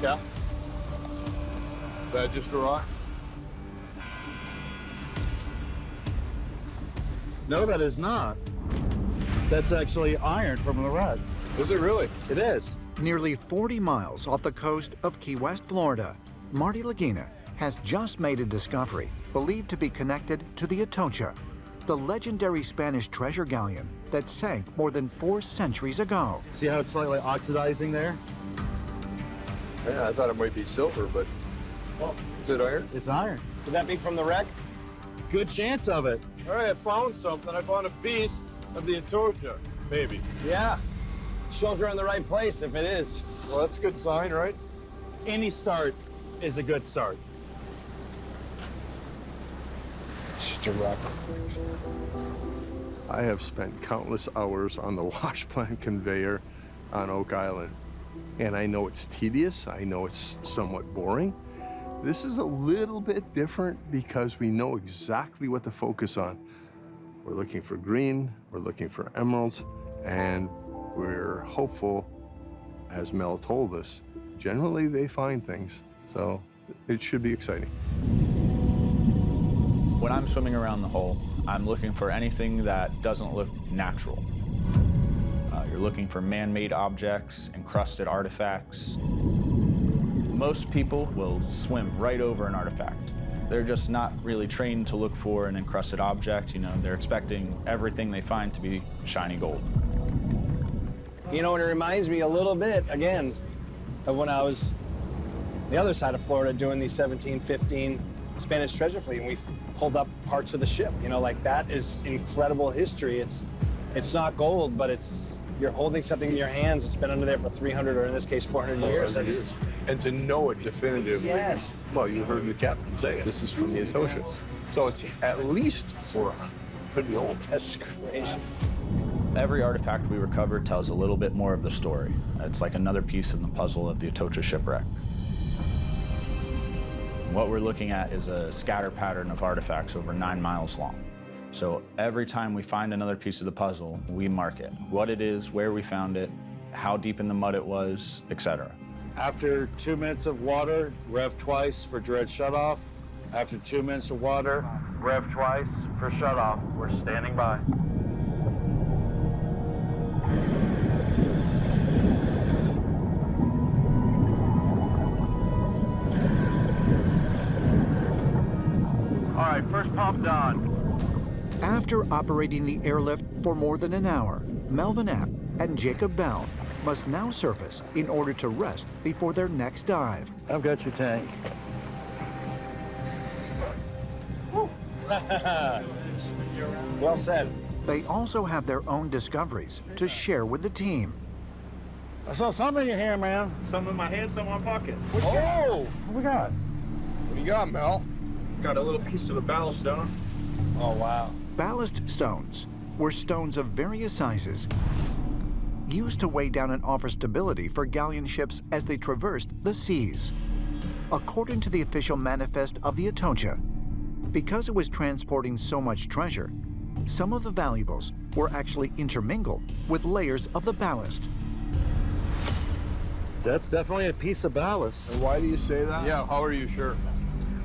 Yeah. Is that just a rock? No, that is not. That's actually iron from the wreck. Is it really? It is. Nearly 40 miles off the coast of Key West, Florida, Marty Lagina has just made a discovery believed to be connected to the Atocha, the legendary Spanish treasure galleon that sank more than 4 centuries ago. See how it's slightly oxidizing there? Yeah, I thought it might be silver, but is it iron? It's iron. Could that be from the wreck? Good chance of it. All right, I found something. I found a piece of the Atocha, maybe. Yeah. Shows we're in the right place if it is. Well, that's a good sign, right? Any start is a good start. Just a rock. I have spent countless hours on the wash plant conveyor on Oak Island. And I know it's tedious, I know it's somewhat boring. This is a little bit different because we know exactly what to focus on. We're looking for green, we're looking for emeralds, and we're hopeful, as Mel told us, generally they find things. So it should be exciting. When I'm swimming around the hole, I'm looking for anything that doesn't look natural. You're looking for man-made objects, encrusted artifacts. Most people will swim right over an artifact. They're just not really trained to look for an encrusted object. You know, they're expecting everything they find to be shiny gold. You know, and it reminds me a little bit, again, of when I was the other side of Florida doing the 1715 Spanish treasure fleet, and we pulled up parts of the ship. You know, like that is incredible history. It's not gold, but you're holding something in your hands that's been under there for 300, or in this case, 400 years. And to know it definitively. Yes. Well, you heard the captain say it. This is from the Atocha. So it's at least 400. Could be old. That's crazy. Every artifact we recover tells a little bit more of the story. It's like another piece in the puzzle of the Atocha shipwreck. What we're looking at is a scatter pattern of artifacts over 9 miles long. So every time we find another piece of the puzzle, we mark it. What it is, where we found it, how deep in the mud it was, etc. After 2 minutes of water, rev twice for dread shutoff. After 2 minutes of water, rev twice for shutoff. We're standing by. All right, first pump done. After operating the airlift for more than an hour, Melvin App and Jacob Bell must now surface in order to rest before their next dive. I've got your tank. Well said. They also have their own discoveries to share with the team. I saw something in here, man. Some in my hand, some in my pocket. Oh! What we got? What do you got, Mel? Got a little piece of the ballast stone. Oh, wow. Ballast stones were stones of various sizes used to weigh down and offer stability for galleon ships as they traversed the seas. According to the official manifest of the Atocha, because it was transporting so much treasure, some of the valuables were actually intermingled with layers of the ballast. That's definitely a piece of ballast. And why do you say that? Yeah, how are you sure?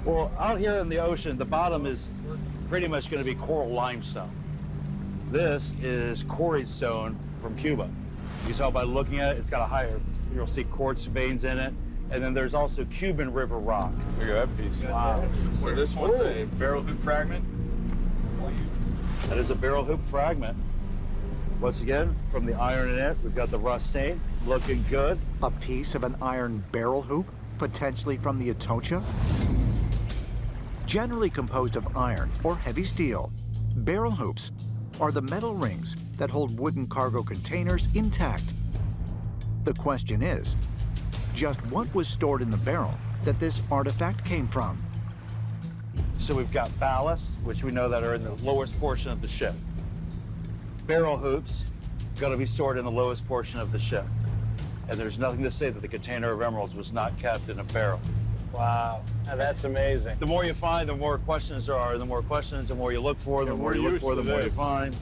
Well, out here in the ocean, the bottom is pretty much going to be coral limestone. This is quarried stone from Cuba. You can tell by looking at it, it's got a higher, you'll see quartz veins in it. And then there's also Cuban River rock. Look at that piece. Wow. So this one's a barrel hoop fragment. That is a barrel hoop fragment. Once again, from the iron in it, we've got the rust stain, looking good. A piece of an iron barrel hoop, potentially from the Atocha? Generally composed of iron or heavy steel, barrel hoops are the metal rings that hold wooden cargo containers intact. The question is, just what was stored in the barrel that this artifact came from? So we've got ballast, which we know that are in the lowest portion of the ship. Barrel hoops, going to be stored in the lowest portion of the ship. And there's nothing to say that the container of emeralds was not kept in a barrel. Wow. Now, that's amazing. The more you find, the more questions there are. The more questions, the more you look for. The more you look for, the more you find.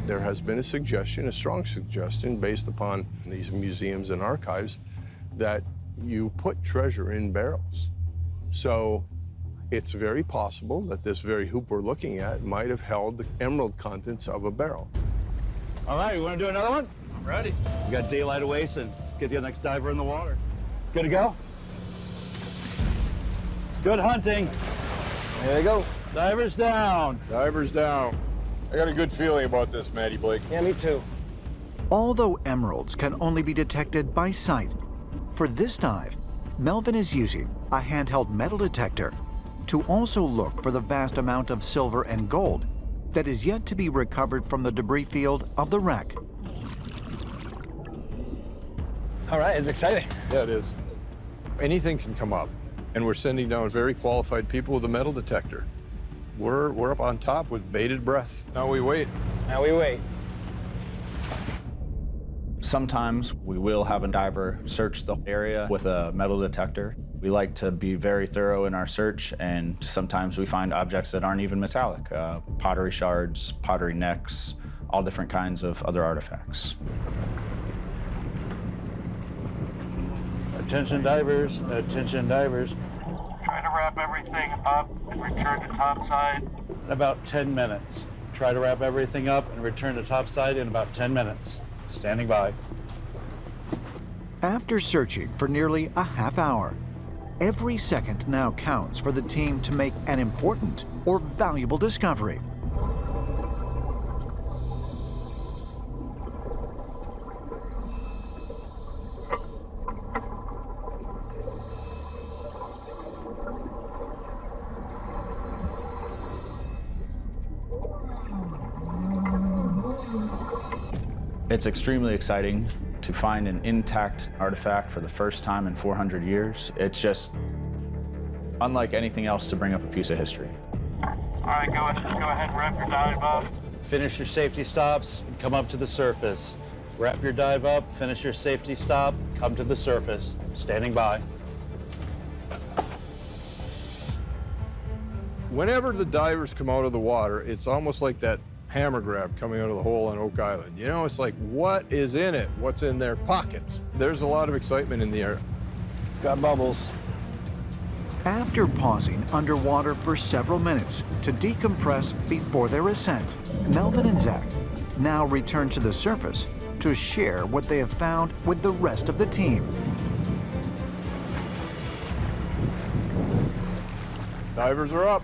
There has been a suggestion, a strong suggestion, based upon these museums and archives, that you put treasure in barrels. So it's very possible that this very hoop we're looking at might have held the emerald contents of a barrel. All right, you want to do another one? I'm ready. We got daylight awaits and get the next diver in the water. Good to go? Good hunting. There you go. Divers down. Divers down. I got a good feeling about this, Matty Blake. Yeah, me too. Although emeralds can only be detected by sight, for this dive, Melvin is using a handheld metal detector to also look for the vast amount of silver and gold that is yet to be recovered from the debris field of the wreck. All right, it's exciting. Yeah, it is. Anything can come up, and we're sending down very qualified people with a metal detector. We're up on top with bated breath. Now we wait. Now we wait. Sometimes we will have a diver search the area with a metal detector. We like to be very thorough in our search, and sometimes we find objects that aren't even metallic. Pottery shards, pottery necks, all different kinds of other artifacts. Attention divers, attention divers. Try to wrap everything up and return to topside. In about 10 minutes. Try to wrap everything up and return to topside in about 10 minutes. Standing by. After searching for nearly a half hour, every second now counts for the team to make an important or valuable discovery. It's extremely exciting to find an intact artifact for the first time in 400 years. It's just unlike anything else to bring up a piece of history. All right, go ahead and wrap your dive up. Finish your safety stops and come up to the surface. Wrap your dive up, finish your safety stop, come to the surface. Standing by. Whenever the divers come out of the water, it's almost like that hammer grab coming out of the hole on Oak Island. You know, it's like, what is in it? What's in their pockets? There's a lot of excitement in the air. Got bubbles. After pausing underwater for several minutes to decompress before their ascent, Melvin and Zach now return to the surface to share what they have found with the rest of the team. Divers are up.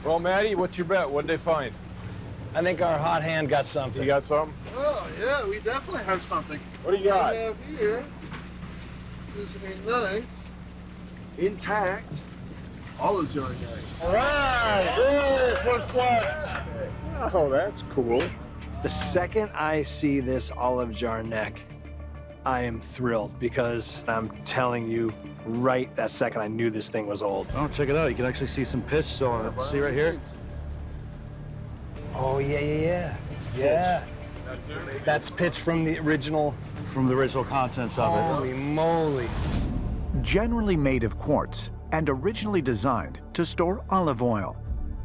Well, Matty, what's your bet? What'd they find? I think our hot hand got something. You got something? Oh, yeah, we definitely have something. What do you got? We have here is a nice, intact olive jar neck. All right! Ooh, first blood! Oh, that's cool. The second I see this olive jar neck, I am thrilled because I'm telling you, right that second I knew this thing was old. Oh, check it out. You can actually see some pitch still on it. See right here? Oh, yeah. That's pitch from the original. From the original contents of it. Holy moly. Generally made of quartz and originally designed to store olive oil,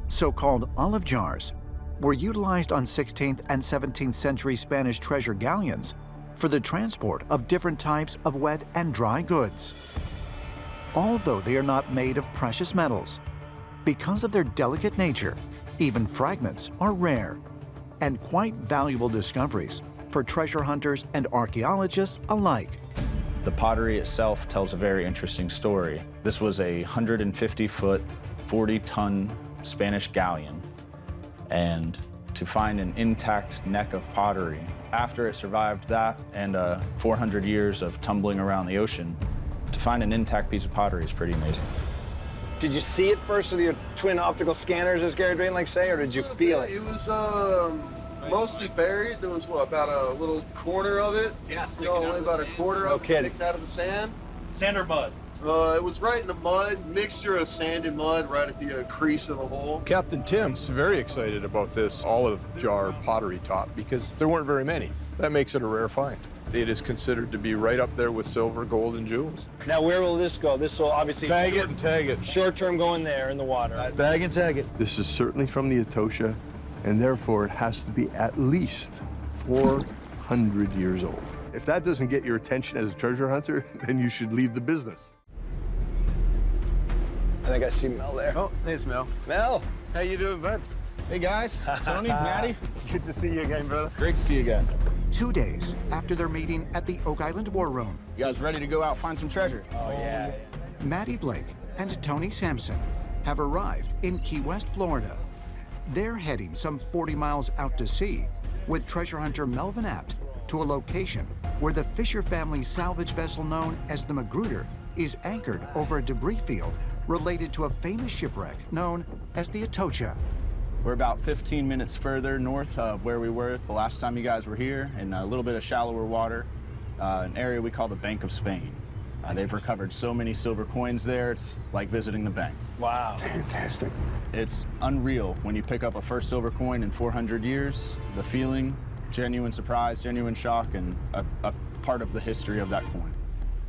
so-called olive jars were utilized on 16th and 17th century Spanish treasure galleons for the transport of different types of wet and dry goods. Although they are not made of precious metals, because of their delicate nature, even fragments are rare and quite valuable discoveries for treasure hunters and archaeologists alike. The pottery itself tells a very interesting story. This was a 150-foot, 40-ton Spanish galleon, and to find an intact neck of pottery, after it survived that and 400 years of tumbling around the ocean, to find an intact piece of pottery is pretty amazing. Did you see it first with your twin optical scanners, as Gary Drain likes to say, or did you feel it? It was mostly buried. There was, about a little corner of it? Yeah, only about a quarter of it sticking out of the sand. Sand or mud? It was right in the mud, mixture of sand and mud right at the crease of the hole. Captain Tim's very excited about this olive jar pottery top because there weren't very many. That makes it a rare find. It is considered to be right up there with silver, gold, and jewels. Now, where will this go? This will obviously Bag it and tag it. short-term go in there in the water. Bag and tag it. This is certainly from the Atocha, and therefore it has to be at least 400 years old. If that doesn't get your attention as a treasure hunter, then you should leave the business. I think I see Mel there. Oh, there's Mel. Mel! How you doing, bud? Hey guys, Tony, Maddie. Good to see you again, brother. Great to see you again. 2 days after their meeting at the Oak Island War Room, You guys ready to go out find some treasure? Oh, yeah. Maddie Blake and Tony Sampson have arrived in Key West, Florida. They're heading some 40 miles out to sea with treasure hunter Melvin Apt to a location where the Fisher family's salvage vessel known as the Magruder is anchored over a debris field related to a famous shipwreck known as the Atocha. We're about 15 minutes further north of where we were the last time you guys were here, in a little bit of shallower water, an area we call the Bank of Spain. They've recovered so many silver coins there, it's like visiting the bank. Wow. Fantastic. It's unreal when you pick up a first silver coin in 400 years, the feeling, genuine surprise, genuine shock, and a part of the history of that coin.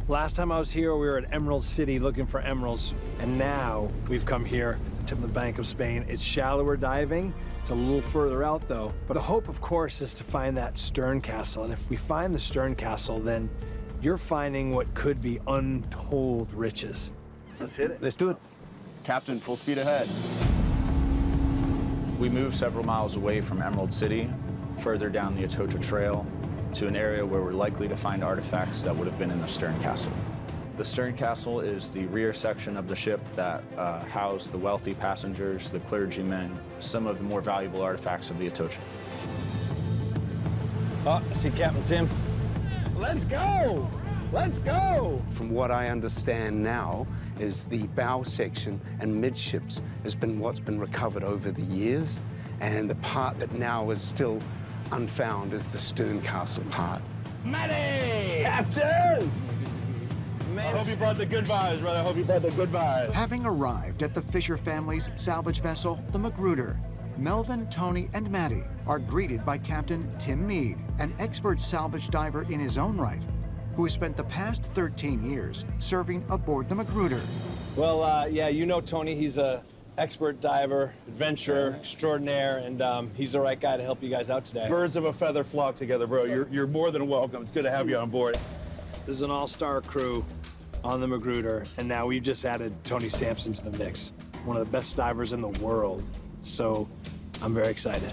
Last time I was here, we were at Emerald City looking for emeralds, and now we've come here to the Bank of Spain. It's shallower diving. It's a little further out, though. But the hope, of course, is to find that stern castle. And if we find the stern castle, then you're finding what could be untold riches. Let's hit it. Let's do it. Captain, full speed ahead. We moved several miles away from Emerald City, further down the Atocha Trail, to an area where we're likely to find artifacts that would have been in the stern castle. The stern castle is the rear section of the ship that housed the wealthy passengers, the clergymen, some of the more valuable artifacts of the Atocha. Oh, I see Captain Tim. Let's go! Let's go! From what I understand now is the bow section and midships has been what's been recovered over the years, and the part that now is still unfound is the stern castle part. Maddie! Captain! I hope you brought the good vibes, brother. I hope you brought the good vibes. Having arrived at the Fisher family's salvage vessel, the Magruder, Melvin, Tony, and Maddie are greeted by Captain Tim Mead, an expert salvage diver in his own right, who has spent the past 13 years serving aboard the Magruder. Well, yeah, you know Tony. He's a expert diver, adventurer extraordinaire, and he's the right guy to help you guys out today. Birds of a feather flock together, bro. You're more than welcome. It's good to have you on board. This is an all-star crew on the Magruder, and now we've just added Tony Sampson to the mix, one of the best divers in the world. So I'm very excited.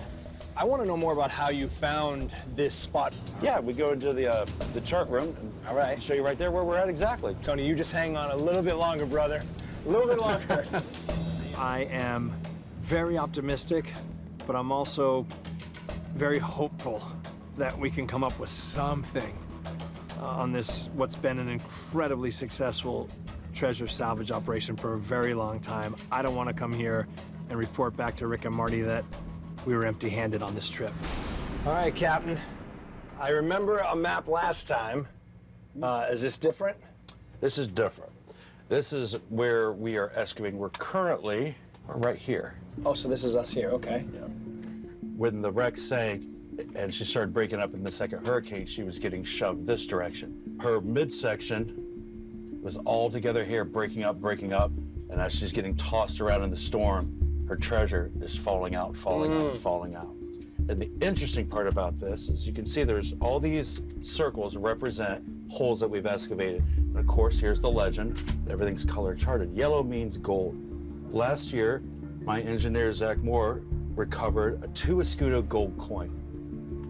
I want to know more about how you found this spot. Yeah, we go into the chart room. And All right. I'll show you right there where we're at exactly. Tony, you just hang on a little bit longer, brother. A little bit longer. I am very optimistic, but I'm also very hopeful that we can come up with something on this, what's been an incredibly successful treasure salvage operation for a very long time. I don't want to come here and report back to Rick and Marty that we were empty-handed on this trip. All right, Captain. I remember a map last time. Is this different? This is different. This is where we are excavating. We're currently right here. Oh, so this is us here, okay. When the wreck sank and she started breaking up in the second hurricane, she was getting shoved this direction. Her midsection was all together here, breaking up, and as she's getting tossed around in the storm, her treasure is falling out, falling out. And the interesting part about this is you can see there's all these circles represent holes that we've excavated. And of course, here's the legend. Everything's color charted. Yellow means gold. Last year, my engineer, Zach Moore, recovered a 2 Escudo gold coin.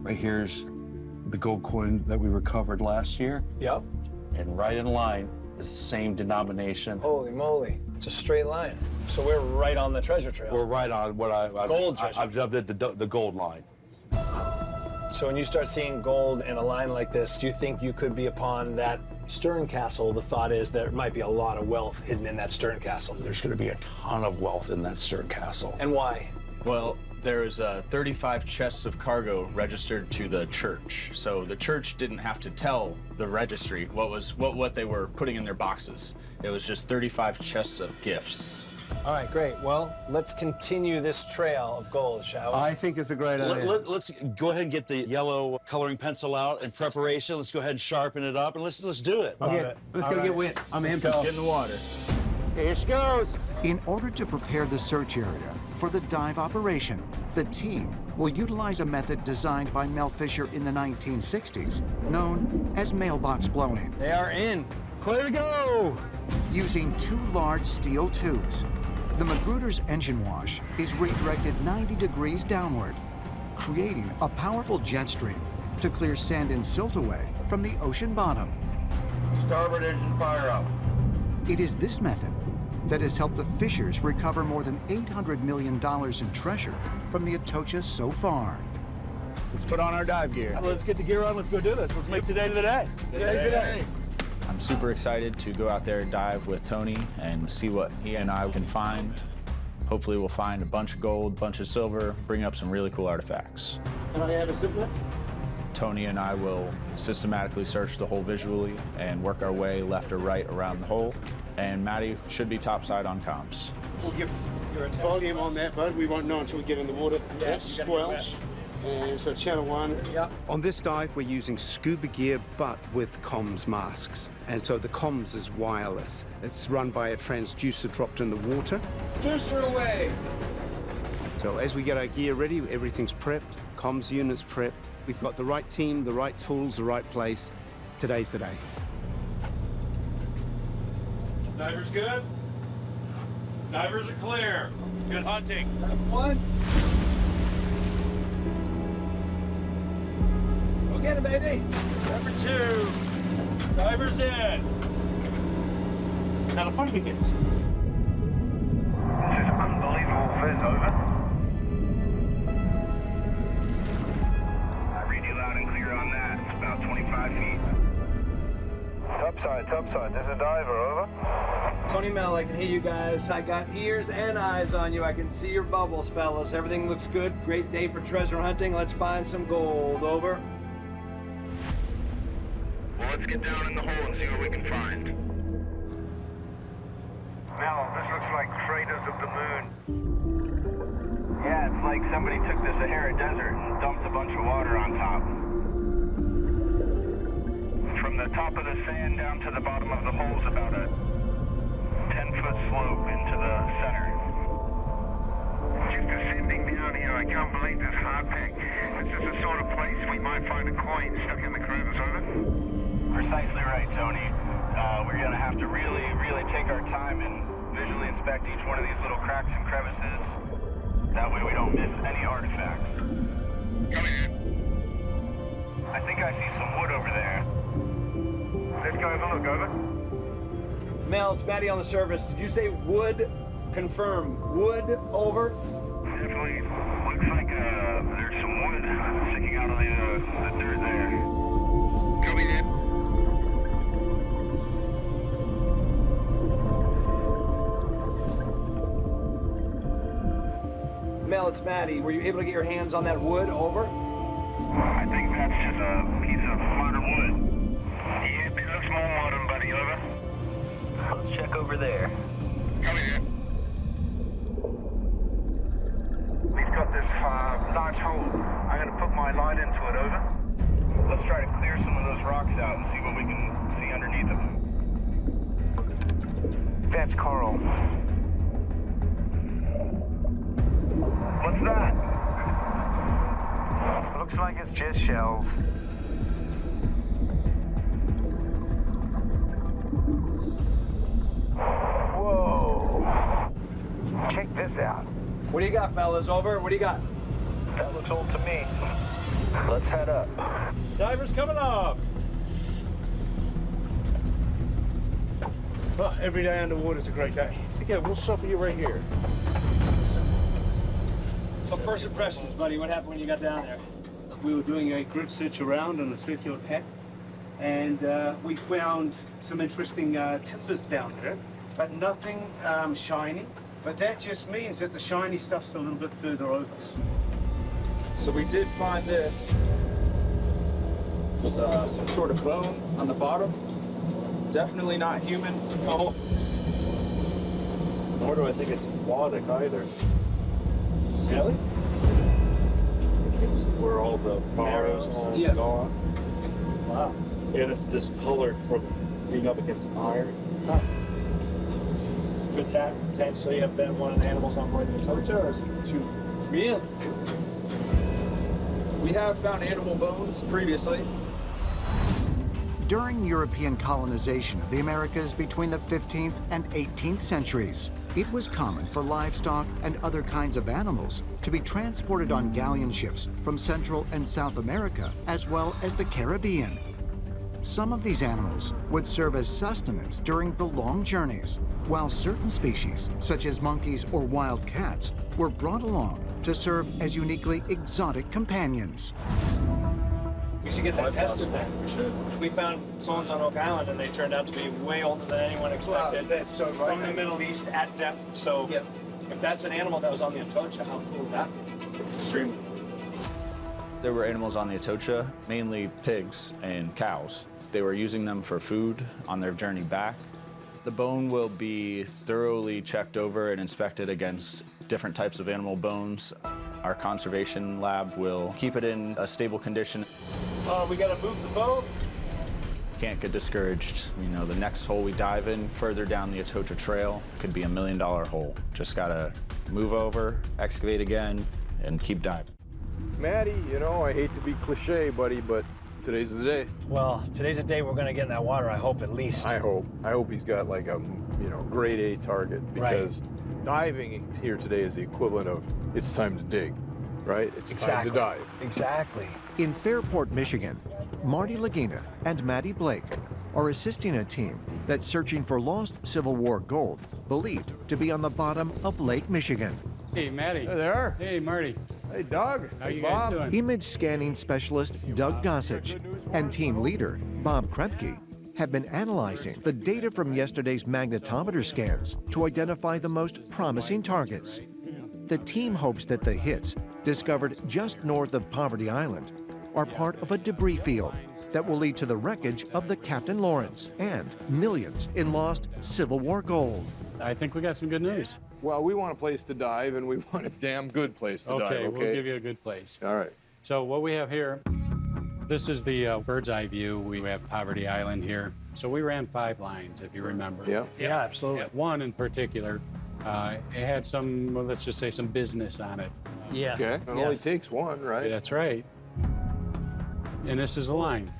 Right here's the gold coin that we recovered last year. Yep. And right in line is the same denomination. Holy moly, it's a straight line. So we're right on the treasure trail. We're right on what Gold treasure. I've dubbed it the gold line. So when you start seeing gold in a line like this, do you think you could be upon that stern castle? The thought is there might be a lot of wealth hidden in that stern castle. There's going to be a ton of wealth in that stern castle. And why? Well, there's 35 chests of cargo registered to the church. So the church didn't have to tell the registry what they were putting in their boxes. It was just 35 chests of gifts. All right, great. Well, let's continue this trail of gold, shall we? I think it's a great idea. Let's go ahead and get the yellow coloring pencil out in preparation. Let's go ahead and sharpen it up, and let's do it. Okay, let's go get wet. I'm in. Get in the water. Here she goes. In order to prepare the search area for the dive operation, the team will utilize a method designed by Mel Fisher in the 1960s, known as mailbox blowing. They are in. Clear to go. Using 2 large steel tubes, the Magruder's engine wash is redirected 90 degrees downward, creating a powerful jet stream to clear sand and silt away from the ocean bottom. Starboard engine fire up. It is this method that has helped the Fishers recover more than $800 million in treasure from the Atocha so far. Let's put on our dive gear. Let's get the gear on. Let's go do this. Let's make today the day. Today's the day. I'm super excited to go out there and dive with Tony and see what he and I can find. Hopefully we'll find a bunch of gold, bunch of silver, bring up some really cool artifacts. Can I have a sip of that? Tony and I will systematically search the hole visually and work our way left or right around the hole. And Maddie should be topside on comms. We'll give volume on that, bud. We won't know until we get in the water. Squelch. And so channel 1. Yep. On this dive, we're using scuba gear, but with comms masks. And so the comms is wireless. It's run by a transducer dropped in the water. Juicer away. So as we get our gear ready, everything's prepped, comms units prepped. We've got the right team, the right tools, the right place. Today's the day. Divers good? Divers are clear. Good hunting. One. Go get it, baby. Number 2. Divers in. Now the fun begins. This is unbelievable viz, over. I read you loud and clear on that. It's about 25 feet. Topside. This is diver, over. Tony Mel, I can hear you guys. I got ears and eyes on you. I can see your bubbles, fellas. Everything looks good. Great day for treasure hunting. Let's find some gold. Over. Well, let's get down in the hole and see what we can find. Mel, this looks like craters of the moon. Yeah, it's like somebody took the Sahara Desert and dumped a bunch of water on top. From the top of the sand down to the bottom of the hole is about a 10-foot slope into the center. Just ascending down here, I can't believe this hard pack. This is the sort of place we might find a coin stuck in the crevice, over. Precisely right, Tony. We're gonna have to really take our time and visually inspect each one of these little cracks and crevices. That way we don't miss any artifacts. Coming in. I think I see some wood over there. Let's go have a look, over. Mel, it's Maddie on the surface. Did you say wood? Confirm. Wood, over. Definitely looks like there's some wood sticking out of the dirt there. Coming in. Mel, it's Maddie. Were you able to get your hands on that wood? Over. I think that's just a piece of modern wood. Yeah, it looks more modern, buddy, over. Let's check over there. Coming in. We've got this large hole. I'm going to put my line into it, over. Let's try to clear some of those rocks out and see what we can see underneath them. That's coral. What's that? Looks like it's just shells. Whoa. Check this out. What do you got, fellas? Over. What do you got? That looks old to me. Let's head up. Divers coming up. Well, every day underwater is a great day. Yeah, we'll shuffle you right here. So first impressions, buddy. What happened when you got down there? We were doing a grid search around on a circular pad, and we found some interesting timbers down there, but nothing shiny. But that just means that the shiny stuff's a little bit further over. So we did find this. It was some sort of bone on the bottom. Definitely not human. No. Nor do I think it's aquatic either. Really? It's where all the marrows Yeah. gone. Wow. And it's discolored from being up against iron. Huh. Could that potentially have been one of the animals on board the Atocha, or is it too? Really? We have found animal bones previously. During European colonization of the Americas between the 15th and 18th centuries, it was common for livestock and other kinds of animals to be transported on galleon ships from Central and South America, as well as the Caribbean. Some of these animals would serve as sustenance during the long journeys, while certain species, such as monkeys or wild cats, were brought along to serve as uniquely exotic companions. We should get that tested then. We should. We found bones on Oak Island, and they turned out to be way older than anyone expected. That's so right. From the Middle East at depth. So Yeah. if that's an animal that was on the Atocha, how cool would that be? Extremely. There were animals on the Atocha, mainly pigs and cows. They were using them for food on their journey back. The bone will be thoroughly checked over and inspected against different types of animal bones. Our conservation lab will keep it in a stable condition. We gotta move the boat. Can't get discouraged. You know, the next hole we dive in further down the Atocha Trail could be $1 million hole. Just gotta move over, excavate again, and keep diving. Maddie, you know, I hate to be cliche, buddy, but today's the day. Well, today's the day we're gonna get in that water, I hope, at least. I hope. I hope he's got like a, you know, grade A target, because diving here today is the equivalent of it's time to dig, right? It's time to dive. Exactly. In Fairport, Michigan, Marty Lagina and Maddie Blake are assisting a team that's searching for lost Civil War gold believed to be on the bottom of Lake Michigan. Hey, Maddie. Hey there. Hey, Marty. Hey, Doug. How Hey, you Bob. guys doing? Image scanning specialist Doug Gossage and team leader Bob Krepke have been analyzing the data from yesterday's magnetometer scans to identify the most promising targets. The team hopes that the hits, discovered just north of Poverty Island, are part of a debris field that will lead to the wreckage of the Captain Lawrence and millions in lost Civil War gold. I think we got some good news. Well, we want a place to dive, and we want a damn good place to dive, okay? We'll give you a good place. All right. So what we have here, this is the bird's eye view. We have Poverty Island here. So we ran 5 lines, if you remember. Yeah. Yeah, absolutely. One in particular, it had some, well, let's just say some business on it. Yes. Okay. It only takes one, right? That's right. And this is a line.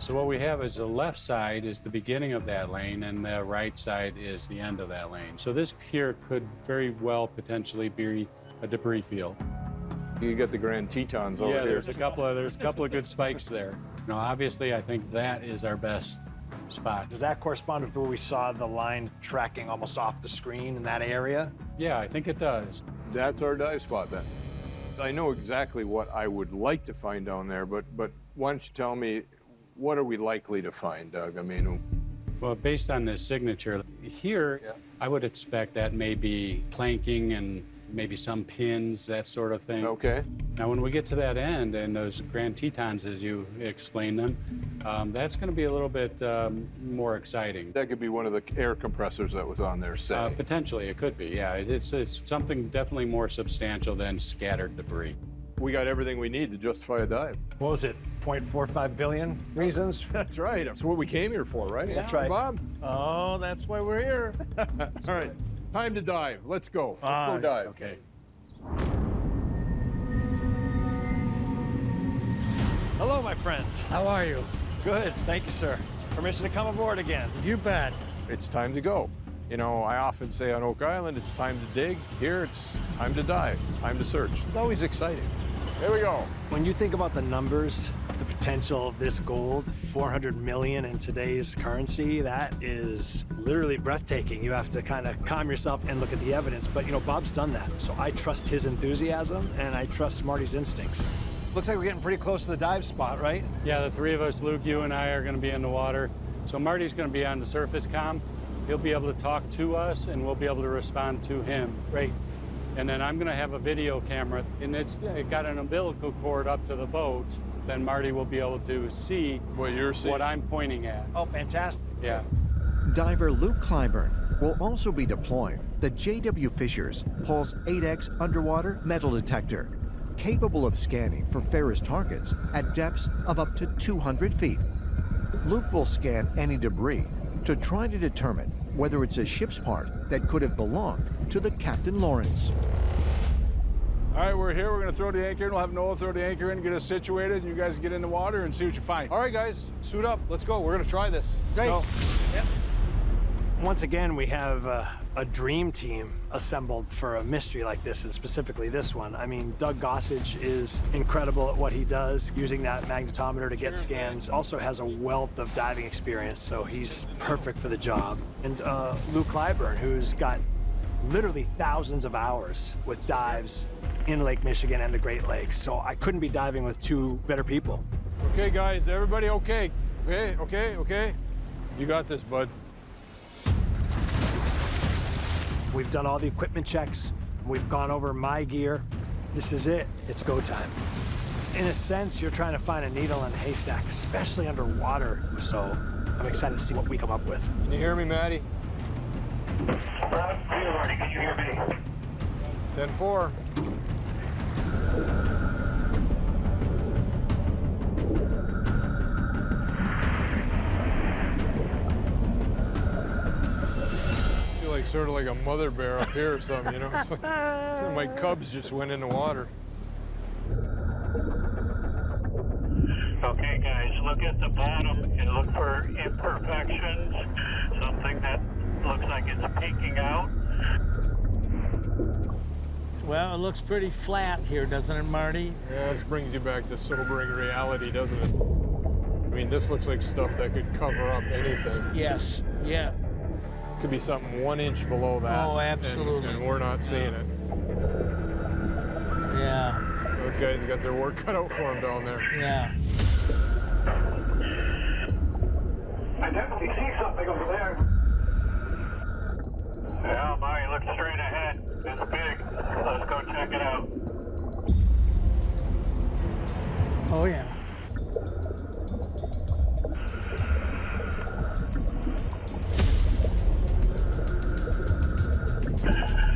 So what we have is the left side is the beginning of that lane, and the right side is the end of that lane. So this here could very well potentially be a debris field. You got the Grand Tetons over Yeah, here. there's a couple of good spikes there. Now, obviously, I think that is our best spot. Does that correspond with where we saw the line tracking almost off the screen in that area? Yeah, I think it does. That's our dive spot then. I know exactly what I would like to find down there, but why don't you tell me, what are we likely to find, Doug? I mean, well, based on this signature here, I would expect that may be planking and maybe some pins, that sort of thing. okay. Now, when we get to that end and those Grand Tetons, as you explained them, that's going to be a little bit more exciting. That could be one of the air compressors that was on there, say. Potentially, it could be, yeah. It's something definitely more substantial than scattered debris. We got everything we need to justify a dive. What was it, 0.45 billion reasons? That's right. That's what we came here for, right? That's right. Bob? Oh, that's why we're here. All right. Time to dive. Let's go. Let's go dive. Okay. Hello, my friends. How are you? Good, thank you, sir. Permission to come aboard again. You bet. It's time to go. You know, I often say on Oak Island, it's time to dig. Here, it's time to dive, time to search. It's always exciting. Here we go. When you think about the numbers of the potential of this gold, 400 million in today's currency, that is literally breathtaking. You have to kind of calm yourself and look at the evidence. But, you know, Bob's done that. So I trust his enthusiasm, and I trust Marty's instincts. Looks like we're getting pretty close to the dive spot, right? Yeah, the 3 of us, Luke, you and I, are going to be in the water. So Marty's going to be on the surface comm. He'll be able to talk to us, and we'll be able to respond to him. Great. And then I'm going to have a video camera, and it got an umbilical cord up to the boat. Then Marty will be able to see what you're seeing, what I'm pointing at. Oh, fantastic. Yeah. Diver Luke Clyburn will also be deploying the J.W. Fisher's Pulse 8X underwater metal detector, capable of scanning for ferrous targets at depths of up to 200 feet. Luke will scan any debris to try to determine whether it's a ship's part that could have belonged to the Captain Lawrence. All right, we're here. We're going to throw the anchor in. We'll have Noah throw the anchor in, get us situated, and you guys get in the water and see what you find. All right, guys, suit up. Let's go. We're going to try this. Great. Let's go. Yep. Once again, we have a dream team assembled for a mystery like this, and specifically this one. I mean, Doug Gossage is incredible at what he does, using that magnetometer to get scans. Also has a wealth of diving experience, so he's perfect for the job. And Lou Clyburn, who's got literally thousands of hours with dives in Lake Michigan and the Great Lakes. So I couldn't be diving with two better people. Okay, guys, everybody okay? Okay. You got this, bud. We've done all the equipment checks. We've gone over my gear. This is it. It's go time. In a sense, you're trying to find a needle in a haystack, especially underwater. So I'm excited to see what we come up with. Can you hear me, Maddie? Marty, can you hear me? 10-4. I feel like sort of like a mother bear up here or something, you know? It's like my cubs just went in the water. Okay, guys, look at the bottom and look for imperfections, something that looks like it's peeking out. Well, it looks pretty flat here, doesn't it, Marty? Yeah, this brings you back to sobering reality, doesn't it? I mean, this looks like stuff that could cover up anything. Yes, yeah. Could be something 1 inch below that. Oh, absolutely. And we're not seeing it. Yeah. Those guys have got their work cut out for them down there. Yeah. I definitely see something over there. Yeah, Marty, look straight ahead. It's big. Let's go check it out. Oh, yeah.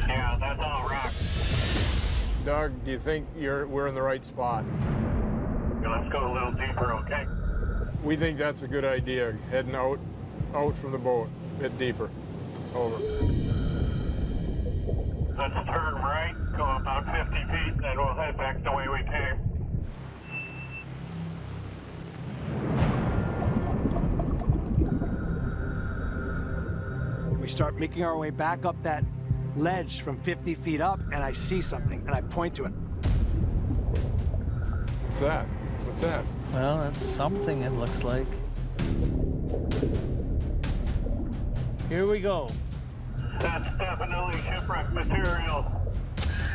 Yeah, that's all rock. Doug, do you think we're in the right spot? Let's go a little deeper, okay? We think that's a good idea, heading out from the boat, a bit deeper. Over. Let's turn right, go about 50 feet, then we'll head back the way we came. We start making our way back up that ledge from 50 feet up, and I see something, and I point to it. What's that? What's that? Well, that's something, it looks like. Here we go. That's definitely shipwreck material.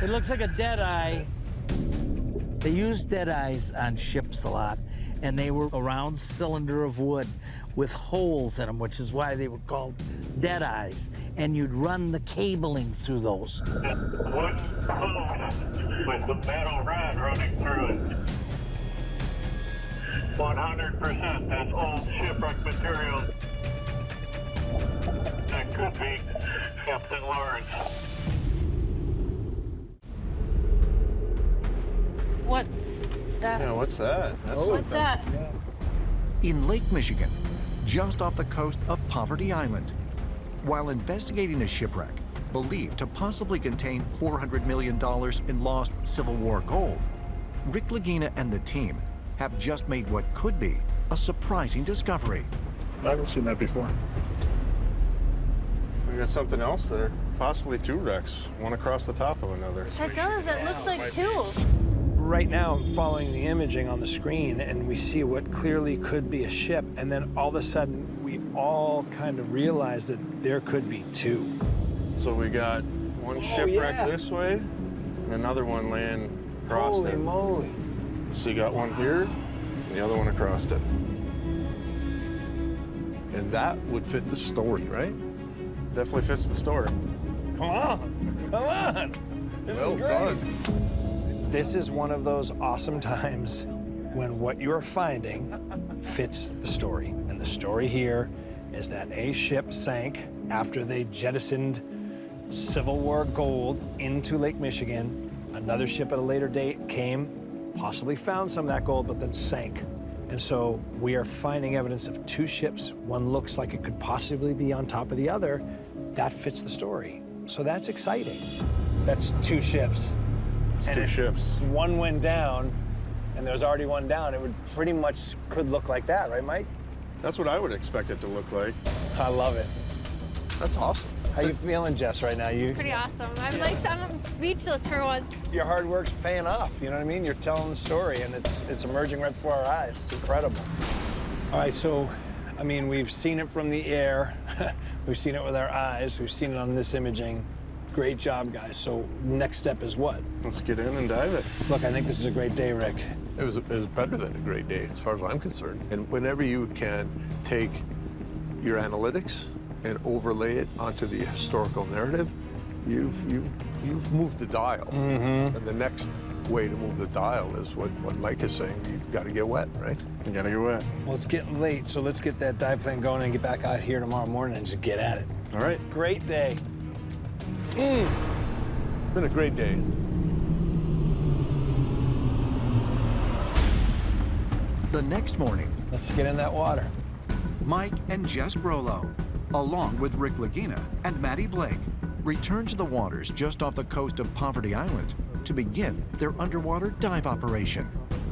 It looks like a deadeye. They use deadeyes on ships a lot, and they were a round cylinder of wood with holes in them, which is why they were called deadeyes. And you'd run the cabling through those. It's wooden post with the metal rod running through it. 100%, that's old shipwreck material. That could be Captain Lawrence. What's that? Yeah, what's that? What's that? In Lake Michigan, just off the coast of Poverty Island, while investigating a shipwreck believed to possibly contain $400 million in lost Civil War gold, Rick Lagina and the team have just made what could be a surprising discovery. I haven't seen that before. We got something else there. Possibly two wrecks, one across the top of another. That does. It looks like two. Right now, I'm following the imaging on the screen, and we see what clearly could be a ship, and then all of a sudden, we all kind of realize that there could be two. So we got one shipwreck this way, and another one laying across it. Holy moly. So you got one here, and the other one across it. And that would fit the story, right? Definitely fits the story. Come on. This is great. This is one of those awesome times when what you're finding fits the story. And the story here is that a ship sank after they jettisoned Civil War gold into Lake Michigan. Another ship at a later date came, possibly found some of that gold, but then sank. And so we are finding evidence of two ships. One looks like it could possibly be on top of the other. That fits the story. So that's exciting. That's two ships. It's two ships. One went down, and there's already one down. It would pretty much could look like that, right, Mike? That's what I would expect it to look like. I love it. That's awesome. How you feeling, Jess, right now? Pretty awesome. I'm speechless for once. Your hard work's paying off, you know what I mean? You're telling the story, and it's emerging right before our eyes. It's incredible. All right, so, I mean, we've seen it from the air. We've seen it with our eyes. We've seen it on this imaging. Great job, guys. So next step is what? Let's get in and dive it. Look, I think this is a great day, Rick. It was better than a great day, as far as I'm concerned. And whenever you can take your analytics and overlay it onto the historical narrative, you've moved the dial. Mm-hmm. And the next way to move the dial is what Mike is saying. You've got to get wet, right? You gotta get wet. Well, it's getting late, so let's get that dive plan going and get back out here tomorrow morning and just get at it. All right. Great day. It's been a great day. The next morning, let's get in that water. Mike and Jess Grollo, along with Rick Lagina and Maddie Blake, return to the waters just off the coast of Poverty Island to begin their underwater dive operation.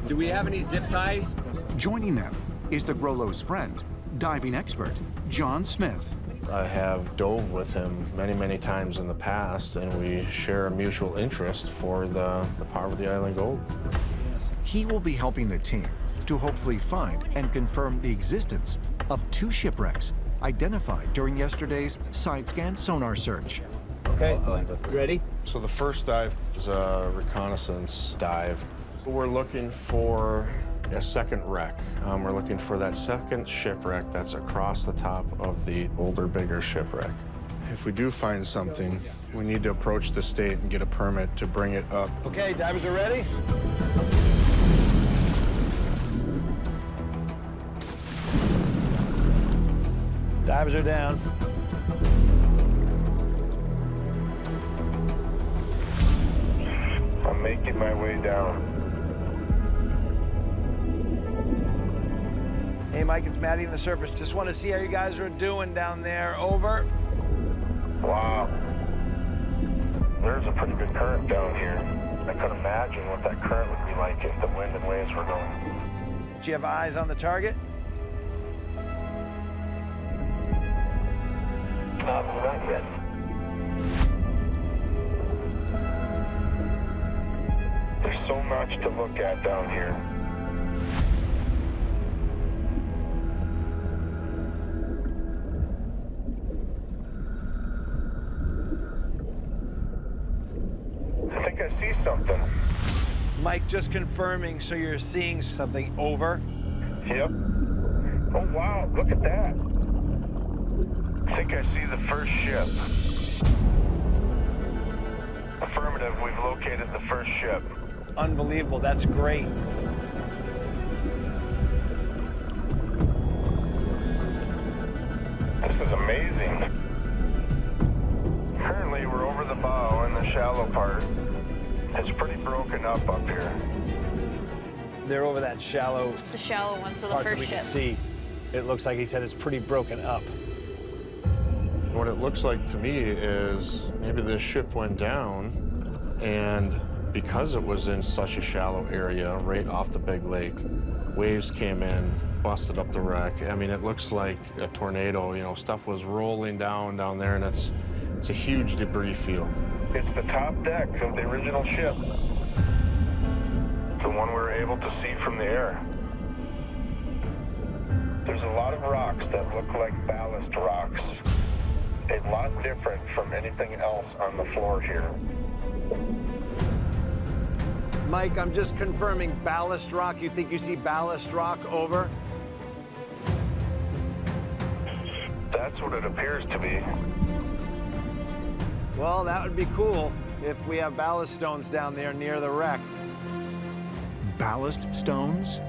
Do we have any zip ties? Joining them is the Grollo's friend, diving expert, John Smith. I have dove with him many, many times in the past, and we share a mutual interest for the Poverty Island gold. He will be helping the team to hopefully find and confirm the existence of 2 shipwrecks identified during yesterday's side scan sonar search. Okay, ready? So the first dive is a reconnaissance dive. We're looking for a second wreck. We're looking for that second shipwreck that's across the top of the older, bigger shipwreck. If we do find something, we need to approach the state and get a permit to bring it up. Okay, divers are ready? Divers are down. I'm making my way down. Hey, Mike, it's Maddie on the surface. Just want to see how you guys are doing down there. Over. Wow. There's a pretty good current down here. I could imagine what that current would be like if the wind and waves were going. Do you have eyes on the target? Not yet. There's so much to look at down here. I think I see something. Mike, just confirming, so you're seeing something. Over. Yep. Oh, wow, look at that. I think I see the first ship. Affirmative, we've located the first ship. Unbelievable, that's great. This is amazing. Currently, we're over the bow in the shallow part. It's pretty broken up here. They're over that shallow The shallow one, so the part that first we ship. can see. It looks like he said it's pretty broken up. What it looks like to me is maybe this ship went down, and because it was in such a shallow area right off the big lake, waves came in, busted up the wreck. I mean, it looks like a tornado. You know, stuff was rolling down there, and it's a huge debris field. It's the top deck of the original ship. The one we were able to see from the air. There's a lot of rocks that look like ballast rocks. A lot different from anything else on the floor here. Mike, I'm just confirming ballast rock. You think you see ballast rock? Over. That's what it appears to be. Well, that would be cool if we have ballast stones down there near the wreck. Ballast stones?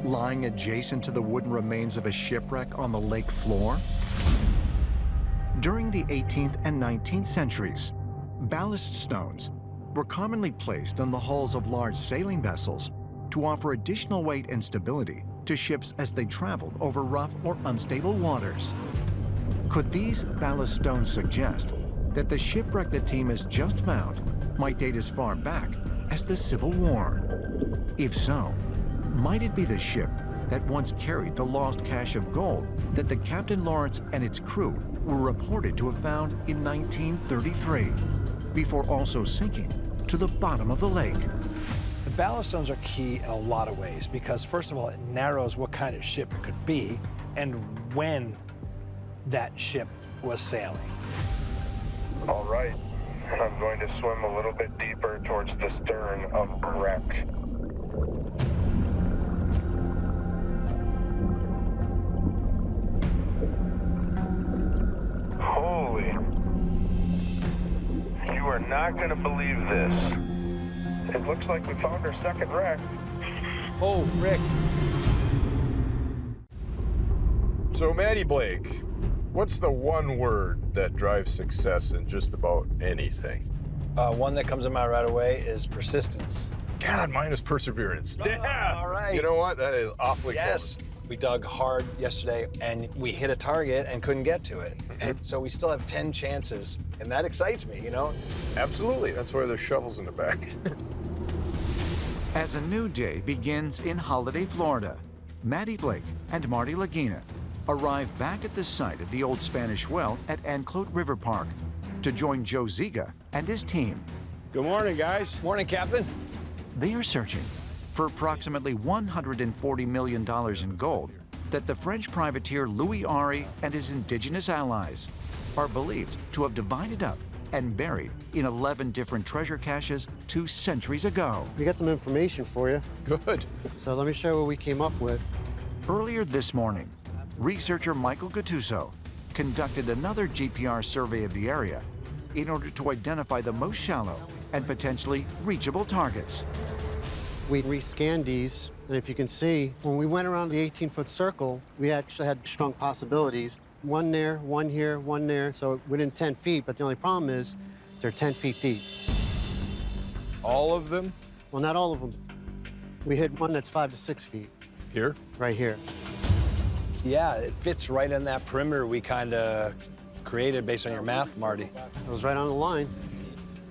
Lying adjacent to the wooden remains of a shipwreck on the lake floor? During the 18th and 19th centuries, ballast stones were commonly placed on the hulls of large sailing vessels to offer additional weight and stability to ships as they traveled over rough or unstable waters. Could these ballast stones suggest that the shipwreck the team has just found might date as far back as as the Civil War? If so, might it be the ship that once carried the lost cache of gold that the Captain Lawrence and its crew were reported to have found in 1933, before also sinking to the bottom of the lake? The ballast zones are key in a lot of ways because, first of all, it narrows what kind of ship it could be and when that ship was sailing. All right, and I'm going to swim a little bit deeper towards the stern of the wreck. Holy. You are not going to believe this. It looks like we found our second wreck. Oh, Rick. So, Maddie Blake, what's the one word that drives success in just about anything? One that comes to mind right away is persistence. God, mine is perseverance. Yeah. All right. You know what? That is awfully Yes. We dug hard yesterday and we hit a target and couldn't get to it. And so we still have 10 chances. And that excites me, you know? Absolutely. That's why there's shovels in the back. As a new day begins in Holiday, Florida, Maddie Blake and Marty Lagina arrive back at the site of the old Spanish well at Anclote River Park to join Joe Ziga and his team. Good morning, guys. Morning, Captain. They are searching for approximately $140 million in gold that the French privateer Louis Ari and his indigenous allies are believed to have divided up and buried in 11 different treasure caches 2 centuries ago. We got some information for you. Good. So let me show you what we came up with. Earlier this morning, researcher Michael Gattuso conducted another GPR survey of the area in order to identify the most shallow and potentially reachable targets. We rescanned these, and if you can see, when we went around the 18-foot circle, we actually had strong possibilities. One there, one here, one there, so within 10 feet, but the only problem is they're 10 feet deep. All of them? Well, not all of them. We hit one that's 5 to 6 feet. Here? Right here. Yeah, it fits right in that perimeter we kind of created based on your math, Marty. It was right on the line.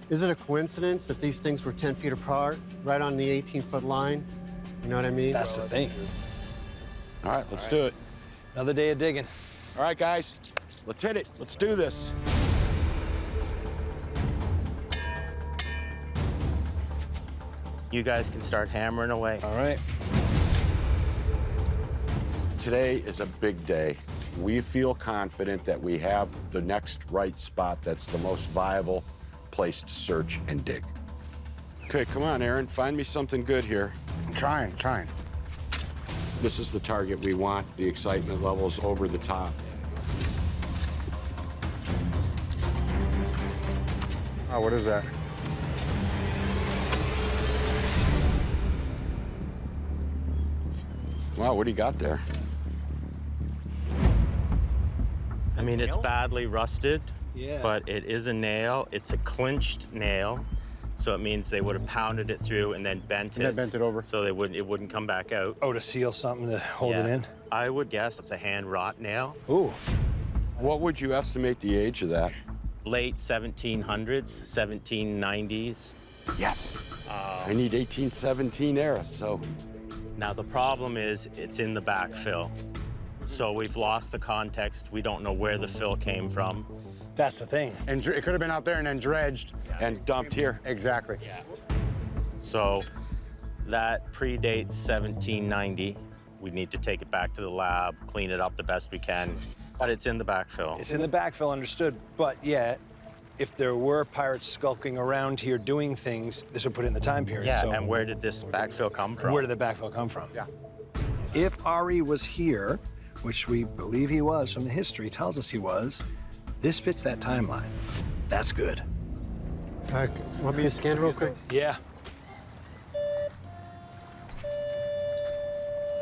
Is it a coincidence that these things were 10 feet apart, right on the 18-foot line? You know what I mean? That's the thing. All right, let's do it. Another day of digging. All right, guys, let's hit it. Let's do this. You guys can start hammering away. All right. Today is a big day. We feel confident that we have the next right spot that's the most viable place to search and dig. Okay, come on, Aaron. Find me something good here. I'm trying. This is the target we want. The excitement level's over the top. Oh, what is that? Wow, what do you got there? I mean, it's badly rusted, Yeah. but it is a nail. It's a clinched nail, so it means they would have pounded it through and then bent it. And then bent it over. So it wouldn't come back out. Oh, to seal something to hold it in? I would guess it's a hand wrought nail. Ooh. What would you estimate the age of that? Late 1700s, 1790s. Yes. I need 1817 era, so. Now the problem is it's in the backfill. So we've lost the context. We don't know where the fill came from. That's the thing. And it could have been out there and then dredged. And dumped here. Exactly. So that predates 1790. We need to take it back to the lab, clean it up the best we can, but it's in the backfill. It's in the backfill, understood. But yet, if there were pirates skulking around here doing things, this would put it in the time period. Yeah, so and where did this backfill come from? where did the backfill come from? Yeah. If Ari was here, which we believe he was from the history, tells us he was, this fits that timeline. That's good. Want me to scan real quick? Yeah.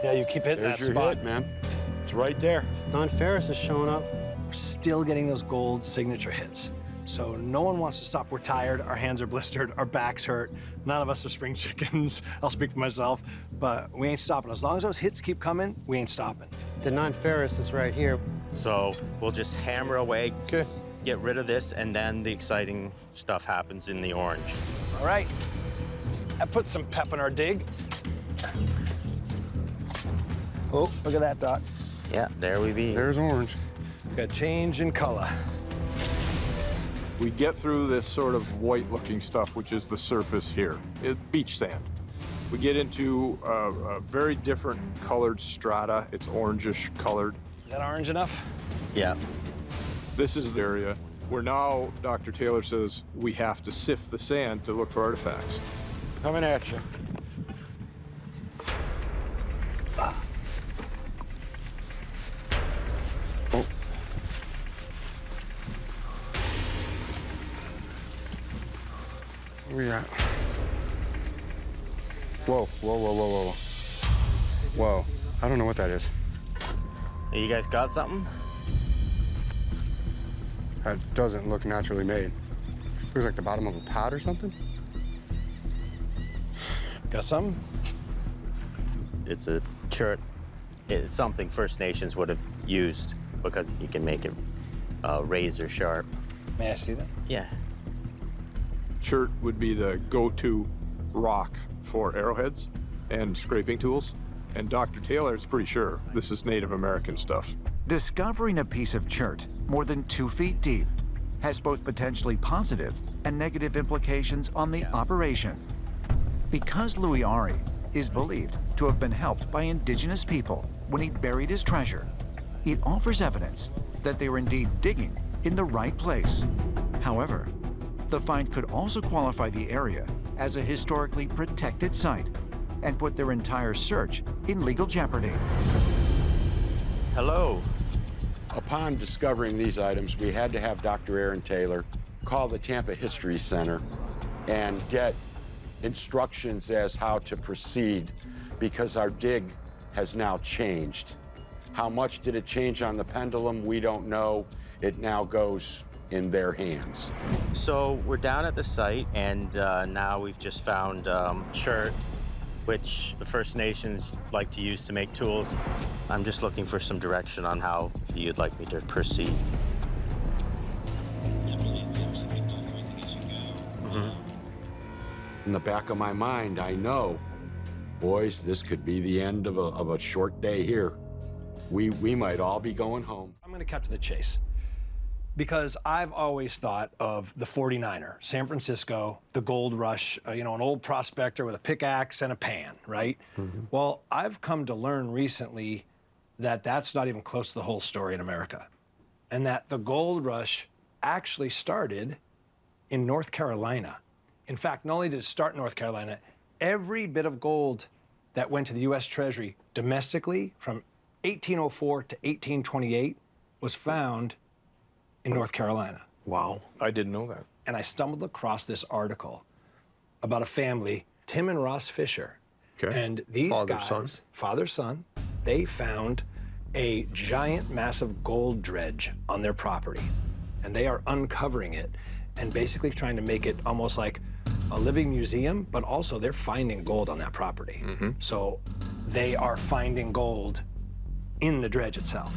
Yeah, you keep hitting There's that your spot. hit, man. It's right there. Don Ferris is showing up. We're still getting those gold signature hits. So no one wants to stop. We're tired, our hands are blistered, our backs hurt. None of us are spring chickens. I'll speak for myself, but we ain't stopping. As long as those hits keep coming, we ain't stopping. The non-ferrous is right here. So we'll just hammer away, get rid of this, and then the exciting stuff happens in the orange. All right. That puts some pep in our dig. Oh, look at that, Doc. Yeah, there we be. There's orange. Got change in color. We get through this sort of white-looking stuff, which is the surface here. Beach sand. We get into a very different colored strata. It's orangish colored. Is that orange enough? Yeah. This is the area where now Dr. Taylor says we have to sift the sand to look for artifacts. Coming at you. Oh. Where we at? Whoa, whoa, whoa, whoa, whoa. Whoa, I don't know what that is. You guys got something? That doesn't look naturally made. Looks like the bottom of a pot or something. Got something? It's a chert. It's something First Nations would have used because you can make it razor sharp. May I see that? Yeah. Chert would be the go-to rock for arrowheads and scraping tools. And Dr. Taylor is pretty sure this is Native American stuff. Discovering a piece of chert more than 2 feet deep has both potentially positive and negative implications on the operation. Because Louis Ari is believed to have been helped by indigenous people when he buried his treasure, it offers evidence that they were indeed digging in the right place. However, the find could also qualify the area as a historically protected site and put their entire search in legal jeopardy. Hello. Upon discovering these items, we had to have Dr. Aaron Taylor call the Tampa History Center and get instructions as how to proceed because our dig has now changed. How much did it change on the pendulum? We don't know. It now goes in their hands. So we're down at the site, and now we've just found chert, which the First Nations like to use to make tools. I'm just looking for some direction on how you'd like me to proceed. In the back of my mind, I know, boys, this could be the end of a short day here. We might all be going home. I'm gonna cut to the chase because I've always thought of the 49er, San Francisco, the gold rush, you know, an old prospector with a pickaxe and a pan, right? Well, I've come to learn recently that that's not even close to the whole story in America, and that the gold rush actually started in North Carolina. In fact, not only did it start in North Carolina, every bit of gold that went to the U.S. Treasury domestically from 1804 to 1828 was found in North Carolina. Wow, I didn't know that. And I stumbled across this article about a family, Tim and Ross Fisher. Okay. And these Father, guys, son. father, son, they found a giant, massive gold dredge on their property. And they are uncovering it and basically trying to make it almost like a living museum, but also they're finding gold on that property. So they are finding gold in the dredge itself.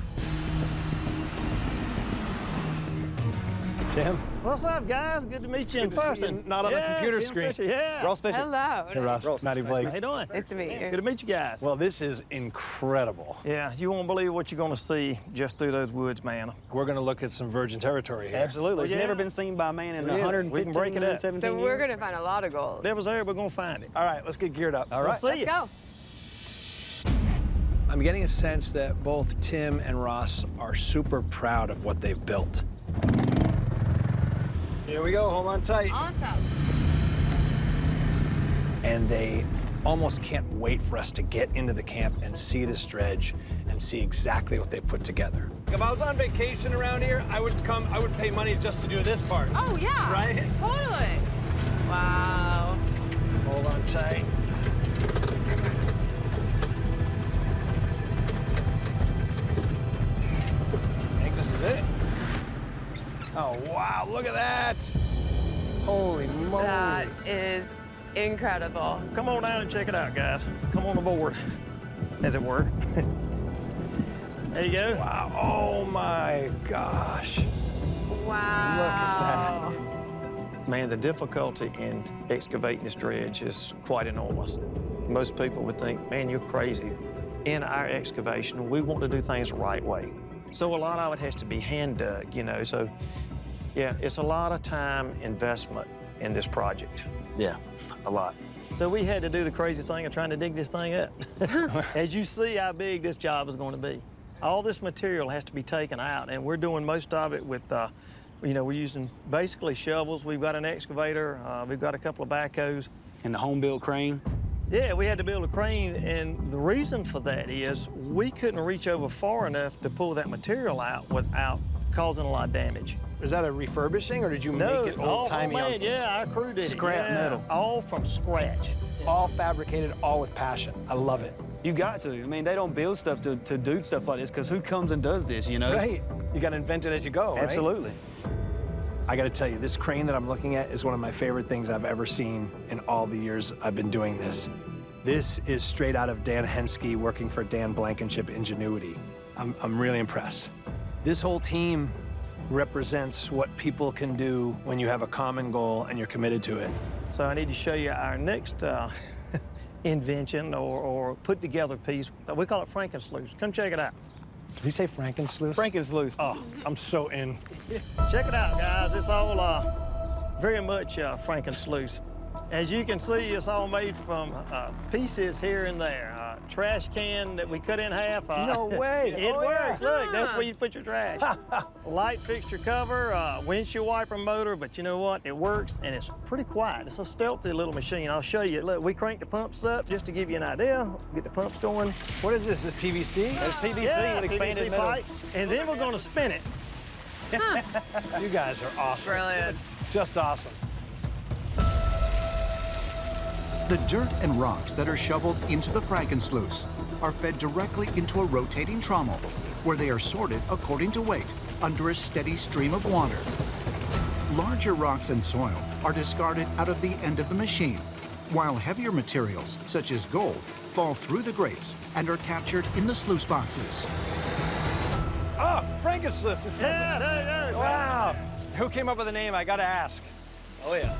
Tim? What's up, guys? Good to meet you in Good to see person. you, not on a computer Tim screen. Fisher, yeah. Ross Fisher. Hello. Hey, Ross. Matty Blake. How you doing? Nice to meet you. Good to meet you guys. Well, this is incredible. Yeah, you won't believe what you're going to see just through those woods, man. We're going to look at some virgin territory here. Absolutely. It's Oh, yeah. never been seen by man in Yeah, 115, we can break it up. 117 So years. we're gonna find a lot of gold. Devil's there, we're going to find it. All right, let's get geared up. All right. Let's go. I'm getting a sense that both Tim and Ross are super proud of what they've built. Here we go, hold on tight. Awesome. And they almost can't wait for us to get into the camp and see this dredge and see exactly what they put together. If I was on vacation around here, I would pay money just to do this part. Oh yeah. Right? Totally. Wow. Hold on tight. I think this is it. Oh, wow, look at that. Holy moly. That is incredible. Come on down and check it out, guys. Come on aboard, as it were. There you go. Wow, oh my gosh. Wow. Look at that. Man, the difficulty in excavating this dredge is quite enormous. Most people would think, man, you're crazy. In our excavation, we want to do things the right way. So a lot of it has to be hand dug, you know, so yeah, it's a lot of time investment in this project. Yeah, a lot. So we had to do the crazy thing of trying to dig this thing up. As you see how big this job is going to be. All this material has to be taken out, and we're doing most of it with, you know, we're using basically shovels. We've got an excavator, we've got a couple of backhoes. And the home-built crane? Yeah, we had to build a crane, and the reason for that is we couldn't reach over far enough to pull that material out without causing a lot of damage. Is that a refurbishing, or did you No, make it old-timey? Oh, man, yeah, our crew did it. Scrap Yeah, metal. all from scratch. All fabricated, all with passion. I love it. You got to. I mean, they don't build stuff to do stuff like this, because who comes and does this, you know? Right. You got to invent it as you go, right? Absolutely. I got to tell you, this crane that I'm looking at is one of my favorite things I've ever seen in all the years I've been doing this. This is straight out of Dan Henske working for Dan Blankenship Ingenuity. I'm really impressed. This whole team represents what people can do when you have a common goal and you're committed to it. So I need to show you our next invention or put together piece. We call it Frankensluice. Come check it out. Did he say Frankensluice? Frankensluice. Oh, I'm so in. Check it out, guys. It's all very much Frankensluice. As you can see, it's all made from pieces here and there. Trash can that we cut in half. No way. It works. Yeah. Look, that's where you put your trash. Light fixture cover, windshield wiper motor, but you know what? It works, and it's pretty quiet. It's a stealthy little machine. I'll show you. Look, we crank the pumps up just to give you an idea. Get the pumps going. What is this? Is PVC? That's PVC with expanded metal. pipe, and then we're going to spin it. You guys are awesome. Brilliant. Just awesome. The dirt and rocks that are shoveled into the Frankensluice are fed directly into a rotating trommel, where they are sorted according to weight under a steady stream of water. Larger rocks and soil are discarded out of the end of the machine, while heavier materials, such as gold, fall through the grates and are captured in the sluice boxes. Oh, Frankensluice. It says Yeah, wow. Who came up with the name? I got to ask. Oh, yeah.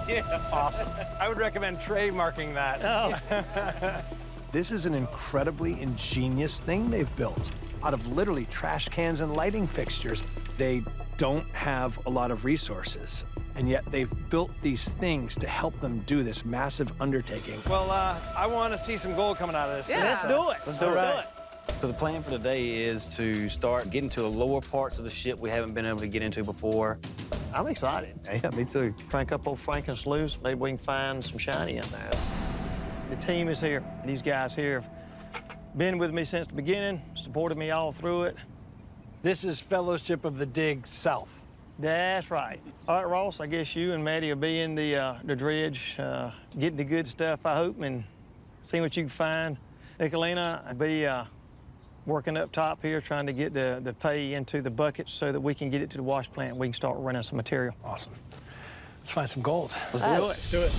Yeah. Awesome. I would recommend trademarking that. Oh. This is an incredibly ingenious thing they've built out of literally trash cans and lighting fixtures. They don't have a lot of resources, and yet they've built these things to help them do this massive undertaking. Well, I want to see some gold coming out of this. Yeah. Let's do it. Let's do it. So the plan for today is to start getting to the lower parts of the ship we haven't been able to get into before. I'm excited. Yeah, me too. Crank up old Frankensluice. Maybe we can find some shiny in there. The team is here. These guys here have been with me since the beginning, supported me all through it. This is Fellowship of the Dig South. That's right. All right, Ross, I guess you and Maddie will be in the dredge, getting the good stuff, I hope, and seeing what you can find. Nicolina will be working up top here, trying to get the pay into the buckets so that we can get it to the wash plant. We can start running some material. Awesome. Let's find some gold. Let's do it. Let's do it.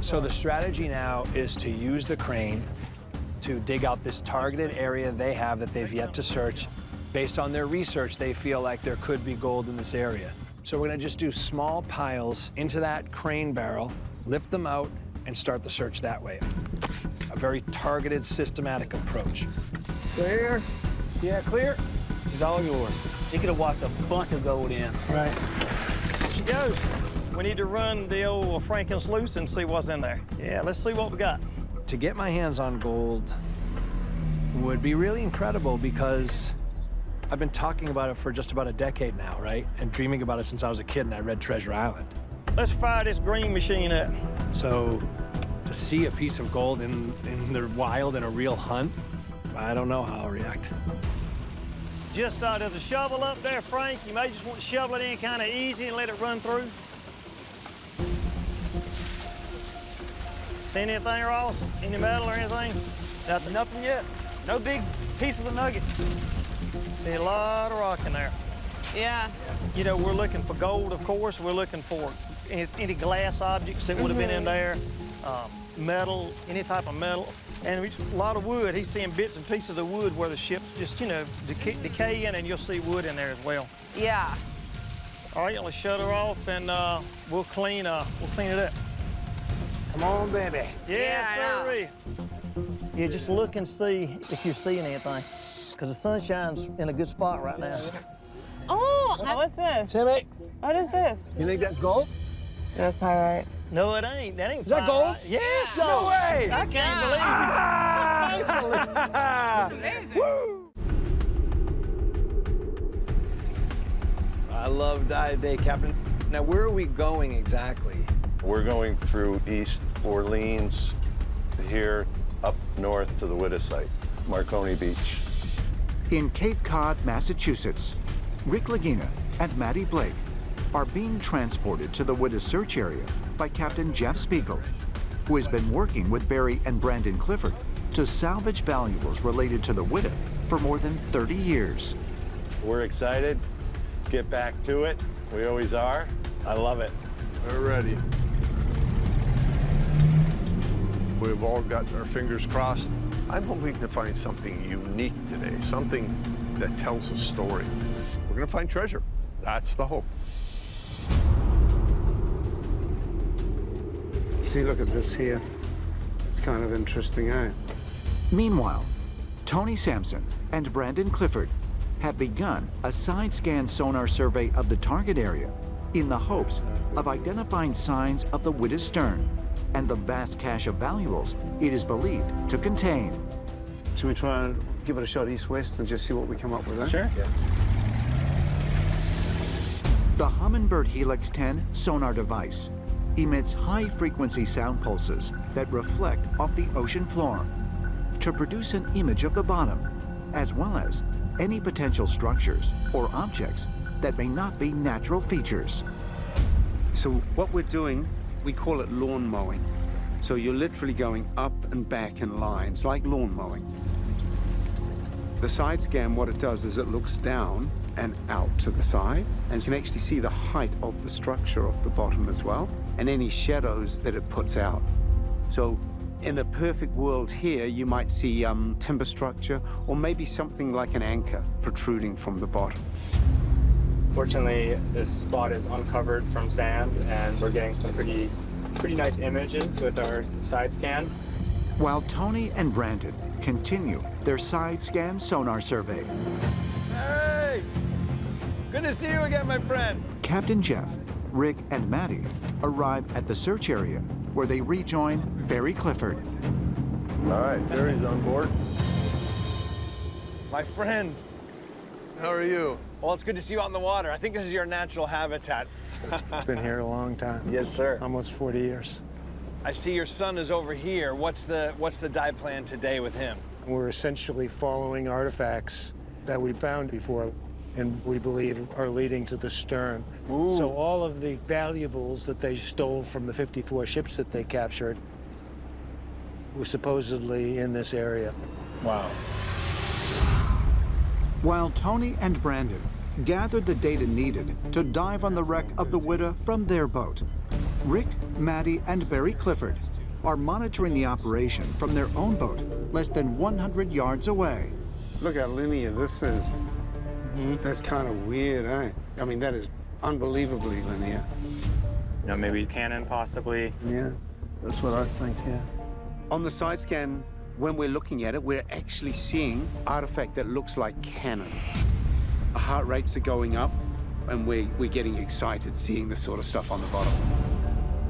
So the strategy now is to use the crane to dig out this targeted area they have that they've yet to search. Based on their research, they feel like there could be gold in this area. So we're gonna just do small piles into that crane barrel, lift them out, and start the search that way. A very targeted, systematic approach. Clear? Yeah, clear. She's all yours. You could have washed a bunch of gold in. Right. Let's go. We need to run the old Frankensluice and see what's in there. Yeah, let's see what we got. To get my hands on gold would be really incredible because I've been talking about it for just about a decade now, right? And dreaming about it since I was a kid and I read Treasure Island. Let's fire this green machine up. So to see a piece of gold in the wild in a real hunt, I don't know how I'll react. Just there's a shovel up there, Frank. You may just want to shovel it in kind of easy and let it run through. See anything, Ross? Any metal or anything? Nothing yet. No big pieces of nuggets. See a lot of rock in there. Yeah. You know, we're looking for gold, of course. We're looking for any glass objects that would have been in there, metal, any type of metal. And a lot of wood. He's seeing bits and pieces of wood where the ship's just, you know, decaying, and you'll see wood in there as well. Yeah. All right, let's shut her off and we'll clean it up. Come on, baby. Yeah, sir. Yeah, just look and see if you're seeing anything, because the sun shines in a good spot right now. Oh, what's this? Timmy. What is this? You think that's gold? That's pyrite. No, it ain't. That ain't. Is that gold? Yeah, it's gold. No way! I can't believe it. Woo! I love Dive Day, Captain. Now, where are we going exactly? We're going through East Orleans, here up north to the Whydah site, Marconi Beach. In Cape Cod, Massachusetts, Rick Lagina and Maddie Blake are being transported to the Whydah search area by Captain Jeff Spiegel, who has been working with Barry and Brandon Clifford to salvage valuables related to the Whydah for more than 30 years. We're excited. Get back to it. We always are. I love it. We're ready. We've all got our fingers crossed. I'm hoping to find something unique today, something that tells a story. We're gonna find treasure. That's the hope. See, look at this here. It's kind of interesting, eh? Meanwhile, Tony Sampson and Brandon Clifford have begun a side-scan sonar survey of the target area in the hopes of identifying signs of the Whydah stern and the vast cache of valuables it is believed to contain. Should we try and give it a shot east-west and just see what we come up with, eh? Sure. Yeah. The Humminbird Helix 10 sonar device emits high-frequency sound pulses that reflect off the ocean floor to produce an image of the bottom, as well as any potential structures or objects that may not be natural features. So what we're doing, we call it lawn mowing. So you're literally going up and back in lines, like lawn mowing. The side scan, what it does is it looks down and out to the side, and you can actually see the height of the structure of the bottom as well, and any shadows that it puts out. So in a perfect world here, you might see timber structure, or maybe something like an anchor protruding from the bottom. Fortunately, this spot is uncovered from sand, and we're getting some pretty nice images with our side scan. While Tony and Brandon continue their side scan sonar survey. Hey! Good to see you again, my friend. Captain Jeff, Rick, and Maddie arrive at the search area where they rejoin Barry Clifford. All right, Barry's on board. My friend. How are you? Well, it's good to see you out in the water. I think this is your natural habitat. Been here a long time. Yes, sir. Almost 40 years. I see your son is over here. What's the dive plan today with him? We're essentially following artifacts that we found before, and we believe are leading to the stern. Ooh. So all of the valuables that they stole from the 54 ships that they captured were supposedly in this area. Wow. While Tony and Brandon gathered the data needed to dive on the wreck of the Whydah from their boat, Rick, Maddie, and Barry Clifford are monitoring the operation from their own boat less than 100 yards away. Look how linear this is. That's kind of weird, eh? I mean, that is unbelievably linear. You know, maybe cannon, possibly. Yeah. That's what I think, yeah. On the side scan, when we're looking at it, we're actually seeing artifact that looks like cannon. Our heart rates are going up, and we're getting excited seeing this sort of stuff on the bottom.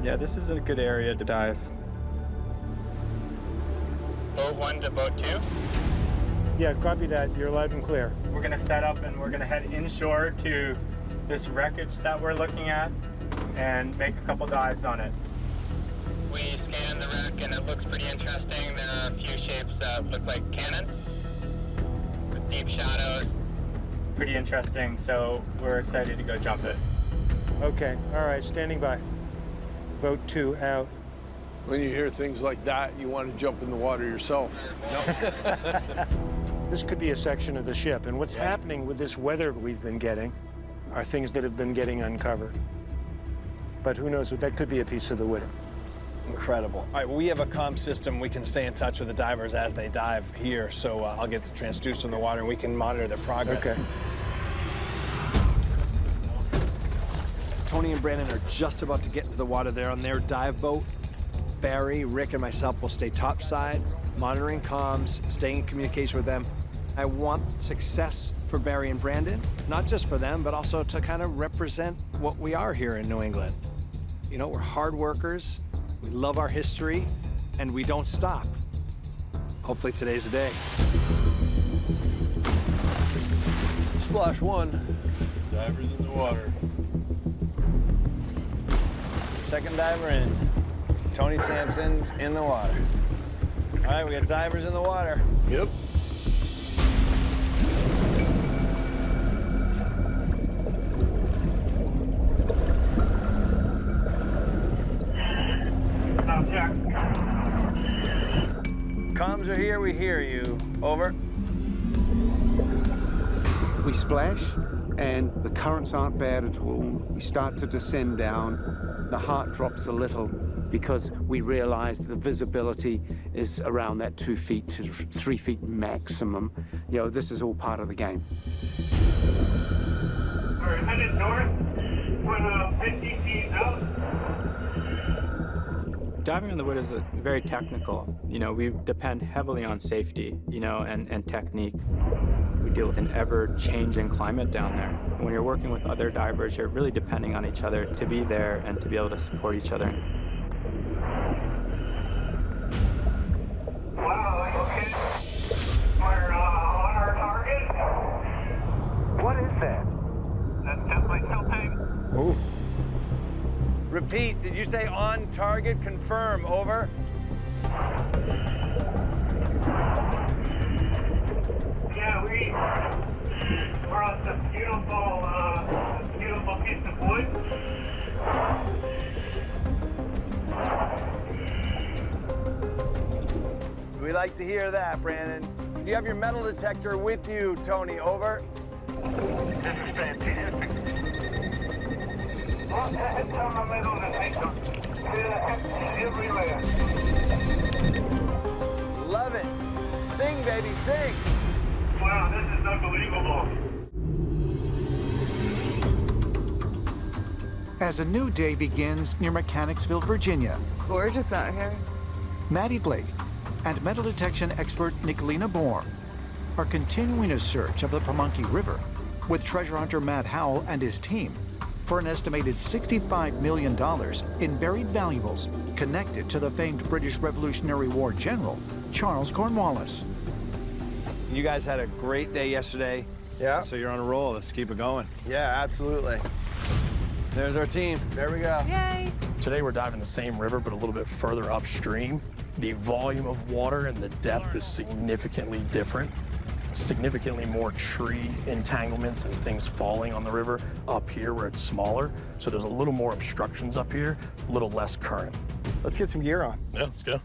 Yeah, this is a good area to dive. Boat 1 to boat 2. Yeah, copy that. You're loud and clear. We're gonna set up and we're gonna head inshore to this wreckage that we're looking at and make a couple dives on it. We scanned the wreck and it looks pretty interesting. There are a few shapes that look like cannon with deep shadows. Pretty interesting, so we're excited to go jump it. Okay, all right, standing by. Boat 2 out. When you hear things like that, you want to jump in the water yourself. This could be a section of the ship, and what's happening with this weather we've been getting are things that have been getting uncovered. But who knows, that could be a piece of the Whydah. Incredible. All right, well, we have a comm system. We can stay in touch with the divers as they dive here, so I'll get the transducer in the water and we can monitor their progress. Okay. Tony and Brandon are just about to get into the water. They're on their dive boat. Barry, Rick, and myself will stay topside, monitoring comms, staying in communication with them. I want success for Barry and Brandon, not just for them, but also to kind of represent what we are here in New England. You know, we're hard workers, we love our history, and we don't stop. Hopefully today's the day. Splash one. Divers in the water. Second diver in. Tony Sampson's in the water. All right, we got divers in the water. Yep. Comms are here, we hear you. Over. We splash, and the currents aren't bad at all. We start to descend down. The heart drops a little because we realize the visibility is around that 2 feet to 3 feet maximum. You know, this is all part of the game. We're headed north. We're 50 feet out. Diving on the Whydah is very technical. You know, we depend heavily on safety, you know, and technique. We deal with an ever-changing climate down there. When you're working with other divers, you're really depending on each other to be there and to be able to support each other. Wow, okay. We're on our target. What is that? That's definitely tilting. Ooh. Repeat, did you say on target? Confirm, over. Yeah, we're on some beautiful piece of wood. We like to hear that, Brandon. Do you have your metal detector with you, Tony? Over. This is fantastic. It's on the metal detector. Everywhere. Love it. Sing, baby, sing. Wow, this is unbelievable. As a new day begins near Mechanicsville, Virginia, Gorgeous out here. Maddie Blake and metal detection expert Nicolina Bohr are continuing a search of the Pamunkey River with treasure hunter Matt Howell and his team for an estimated $65 million in buried valuables connected to the famed British Revolutionary War general, Charles Cornwallis. You guys had a great day yesterday. Yeah. So you're on a roll. Let's keep it going. Yeah, absolutely. There's our team. There we go. Yay! Today we're diving the same river, but a little bit further upstream. The volume of water and the depth is significantly different. Significantly more tree entanglements and things falling on the river up here where it's smaller. So there's a little more obstructions up here, a little less current. Let's get some gear on. Yeah, let's go.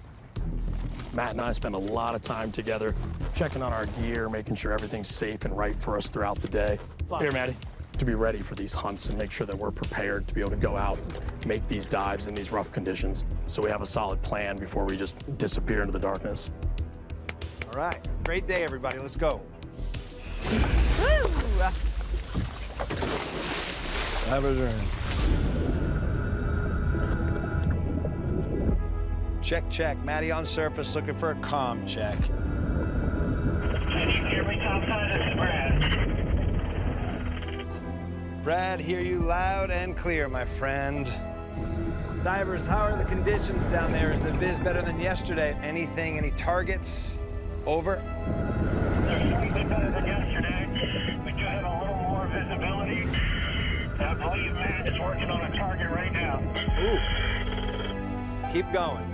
Matt and I spend a lot of time together checking on our gear, making sure everything's safe and right for us throughout the day. Here, Maddie, to be ready for these hunts and make sure that we're prepared to be able to go out and make these dives in these rough conditions. So we have a solid plan before we just disappear into the darkness. All right. Great day, everybody. Let's go. Woo! Divers are in. Check, check. Maddie on surface looking for a comm check. Can you hear me topside? This is Brad. Brad, hear you loud and clear, my friend. Divers, how are the conditions down there? Is the viz better than yesterday? Anything, any targets? Over. They're certainly better than yesterday. We do have a little more visibility. I believe Matt is working on a target right now. Ooh. Keep going.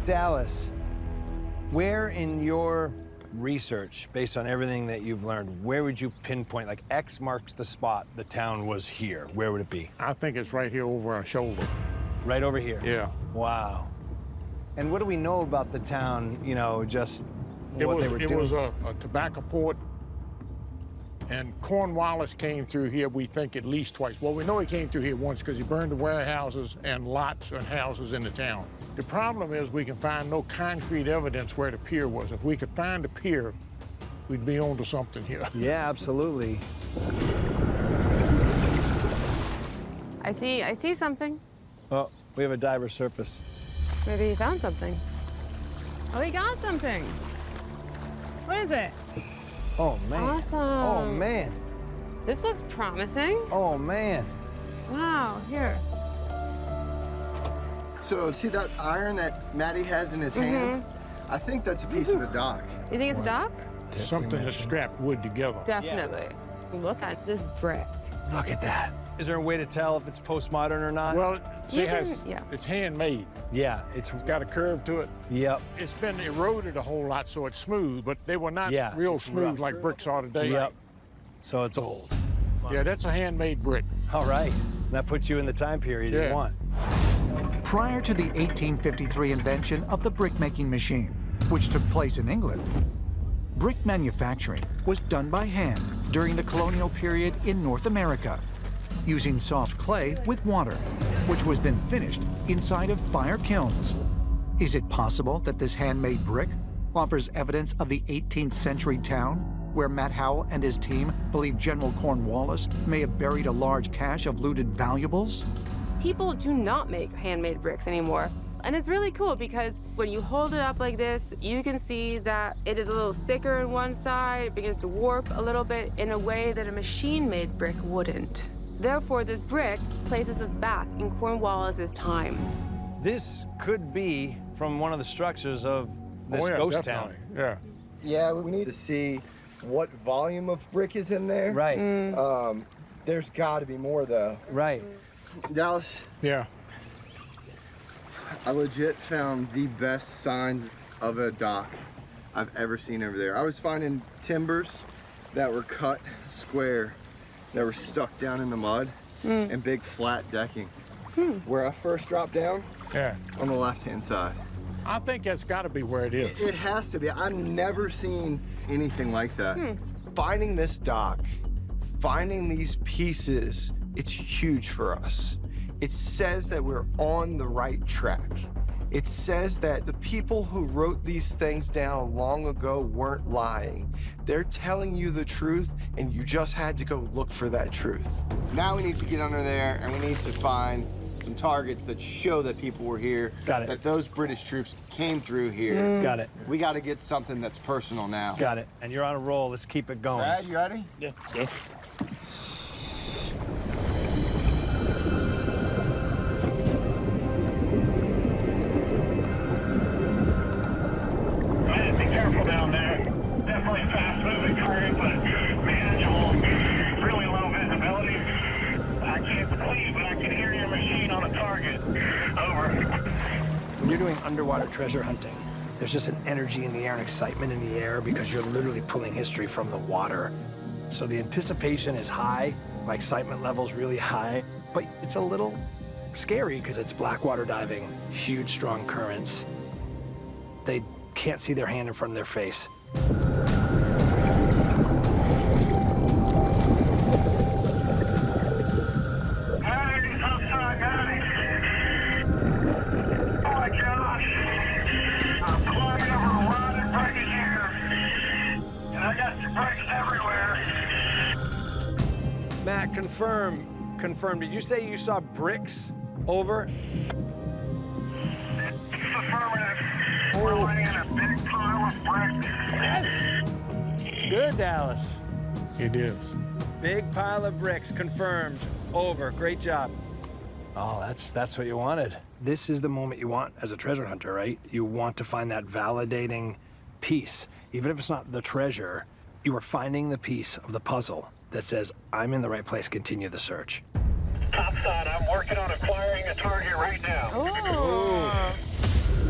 Dallas, where in your research, based on everything that you've learned, where would you pinpoint, like X marks the spot, the town was here? Where would it be? I think it's right here over our shoulder. Right over here? Yeah. Wow. And what do we know about the town, you know, just what they were doing? It was a tobacco port, and Cornwallis came through here, we think, at least twice. Well, we know he came through here once because he burned the warehouses and lots and houses in the town. The problem is we can find no concrete evidence where the pier was. If we could find the pier, we'd be on to something here. Yeah, absolutely. I see something. Oh, we have a diver surface. Maybe he found something. Oh, he got something. What is it? Oh, man. Awesome. Oh, man. This looks promising. Oh, man. Wow, here. So see that iron that Matty has in his hand? I think that's a piece of a dock. You think it's a dock? Something that strapped wood together. Definitely. Look at this brick. Look at that. Is there a way to tell if it's postmodern or not? Well, see, yeah. it's handmade. Yeah, It's got a curve to it. Yep. It's been eroded a whole lot, so it's smooth, but they were not real it's smooth rough. like bricks are today. Yep. So it's old. Yeah, that's a handmade brick. All right. That puts you in the time period you want. Prior to the 1853 invention of the brick-making machine, which took place in England, brick manufacturing was done by hand during the colonial period in North America, using soft clay with water, which was then finished inside of fire kilns. Is it possible that this handmade brick offers evidence of the 18th century town where Matt Howell and his team believe General Cornwallis may have buried a large cache of looted valuables? People do not make handmade bricks anymore. And it's really cool because when you hold it up like this, you can see that it is a little thicker on one side. It begins to warp a little bit in a way that a machine-made brick wouldn't. Therefore, this brick places us back in Cornwallis's time. This could be from one of the structures of this ghost town. Yeah. Yeah, we need to see what volume of brick is in there. Right. There's got to be more, though. Right. Dallas, Yeah. I legit found the best signs of a dock I've ever seen over there. I was finding timbers that were cut square, that were stuck down in the mud, and big flat decking. Where I first dropped down, on the left-hand side. I think that's got to be where it is. It has to be. I've never seen anything like that. Finding this dock, finding these pieces, it's huge for us. It says that we're on the right track. It says that the people who wrote these things down long ago weren't lying. They're telling you the truth, and you just had to go look for that truth. Now we need to get under there, and we need to find some targets that show that people were here. Got it. That those British troops came through here. Got it. We got to get something that's personal now. Got it. And you're on a roll. Let's keep it going. Brad, you ready? Yeah, let's go. Man, be careful down there. Definitely fast-moving current, but manageable. Really low visibility. I can't see, but I can hear your machine on a target. Over. When you're doing underwater treasure hunting, there's just an energy in the air and excitement in the air because you're literally pulling history from the water. So the anticipation is high, my excitement level's really high, but it's a little scary because it's blackwater diving, huge, strong currents. They can't see their hand in front of their face. Matt, confirm. Did you say you saw bricks over? Affirmative. We're laying in a big pile of bricks. Yes! It's good, Dallas. It is. Big pile of bricks, confirmed. Over, great job. Oh, that's what you wanted. This is the moment you want as a treasure hunter, right? You want to find that validating piece. Even if it's not the treasure, you are finding the piece of the puzzle that says, I'm in the right place, continue the search. Topside, I'm working on acquiring a target right now. Oh.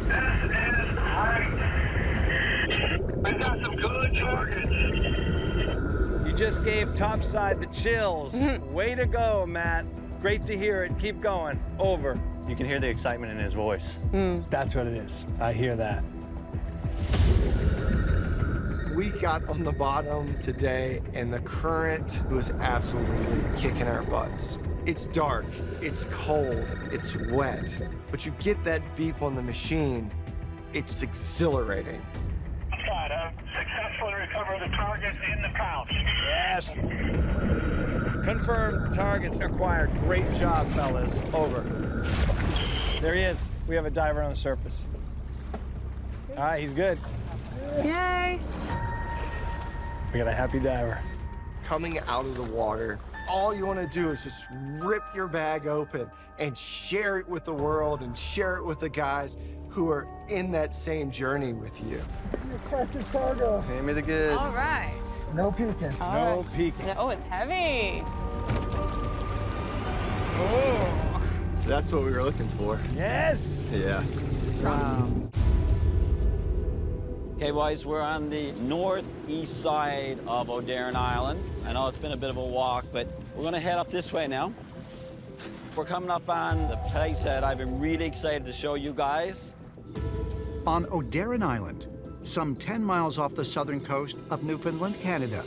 This is great. I got some good targets. You just gave Topside the chills. Way to go, Matt. Great to hear it. Keep going. Over. You can hear the excitement in his voice. That's what it is. I hear that. We got on the bottom today, and the current was absolutely kicking our butts. It's dark, it's cold, it's wet, but you get that beep on the machine, it's exhilarating. Successfully recovered the target in the pouch. Yes. Confirmed. Targets acquired. Great job, fellas. Over. There he is. We have a diver on the surface. All right, he's good. Yay! We got a happy diver. Coming out of the water, all you want to do is just rip your bag open and share it with the world and share it with the guys who are in that same journey with you. Precious cargo. Hand me the good. All right. No peeking. No peeking. Oh, it's heavy. Oh. That's what we were looking for. Yes. Yeah. Wow. Okay, boys, we're on the northeast side of Odaran Island. I know it's been a bit of a walk, but we're gonna head up this way now. We're coming up on the place that I've been really excited to show you guys. On Odaran Island, some 10 miles off the southern coast of Newfoundland, Canada,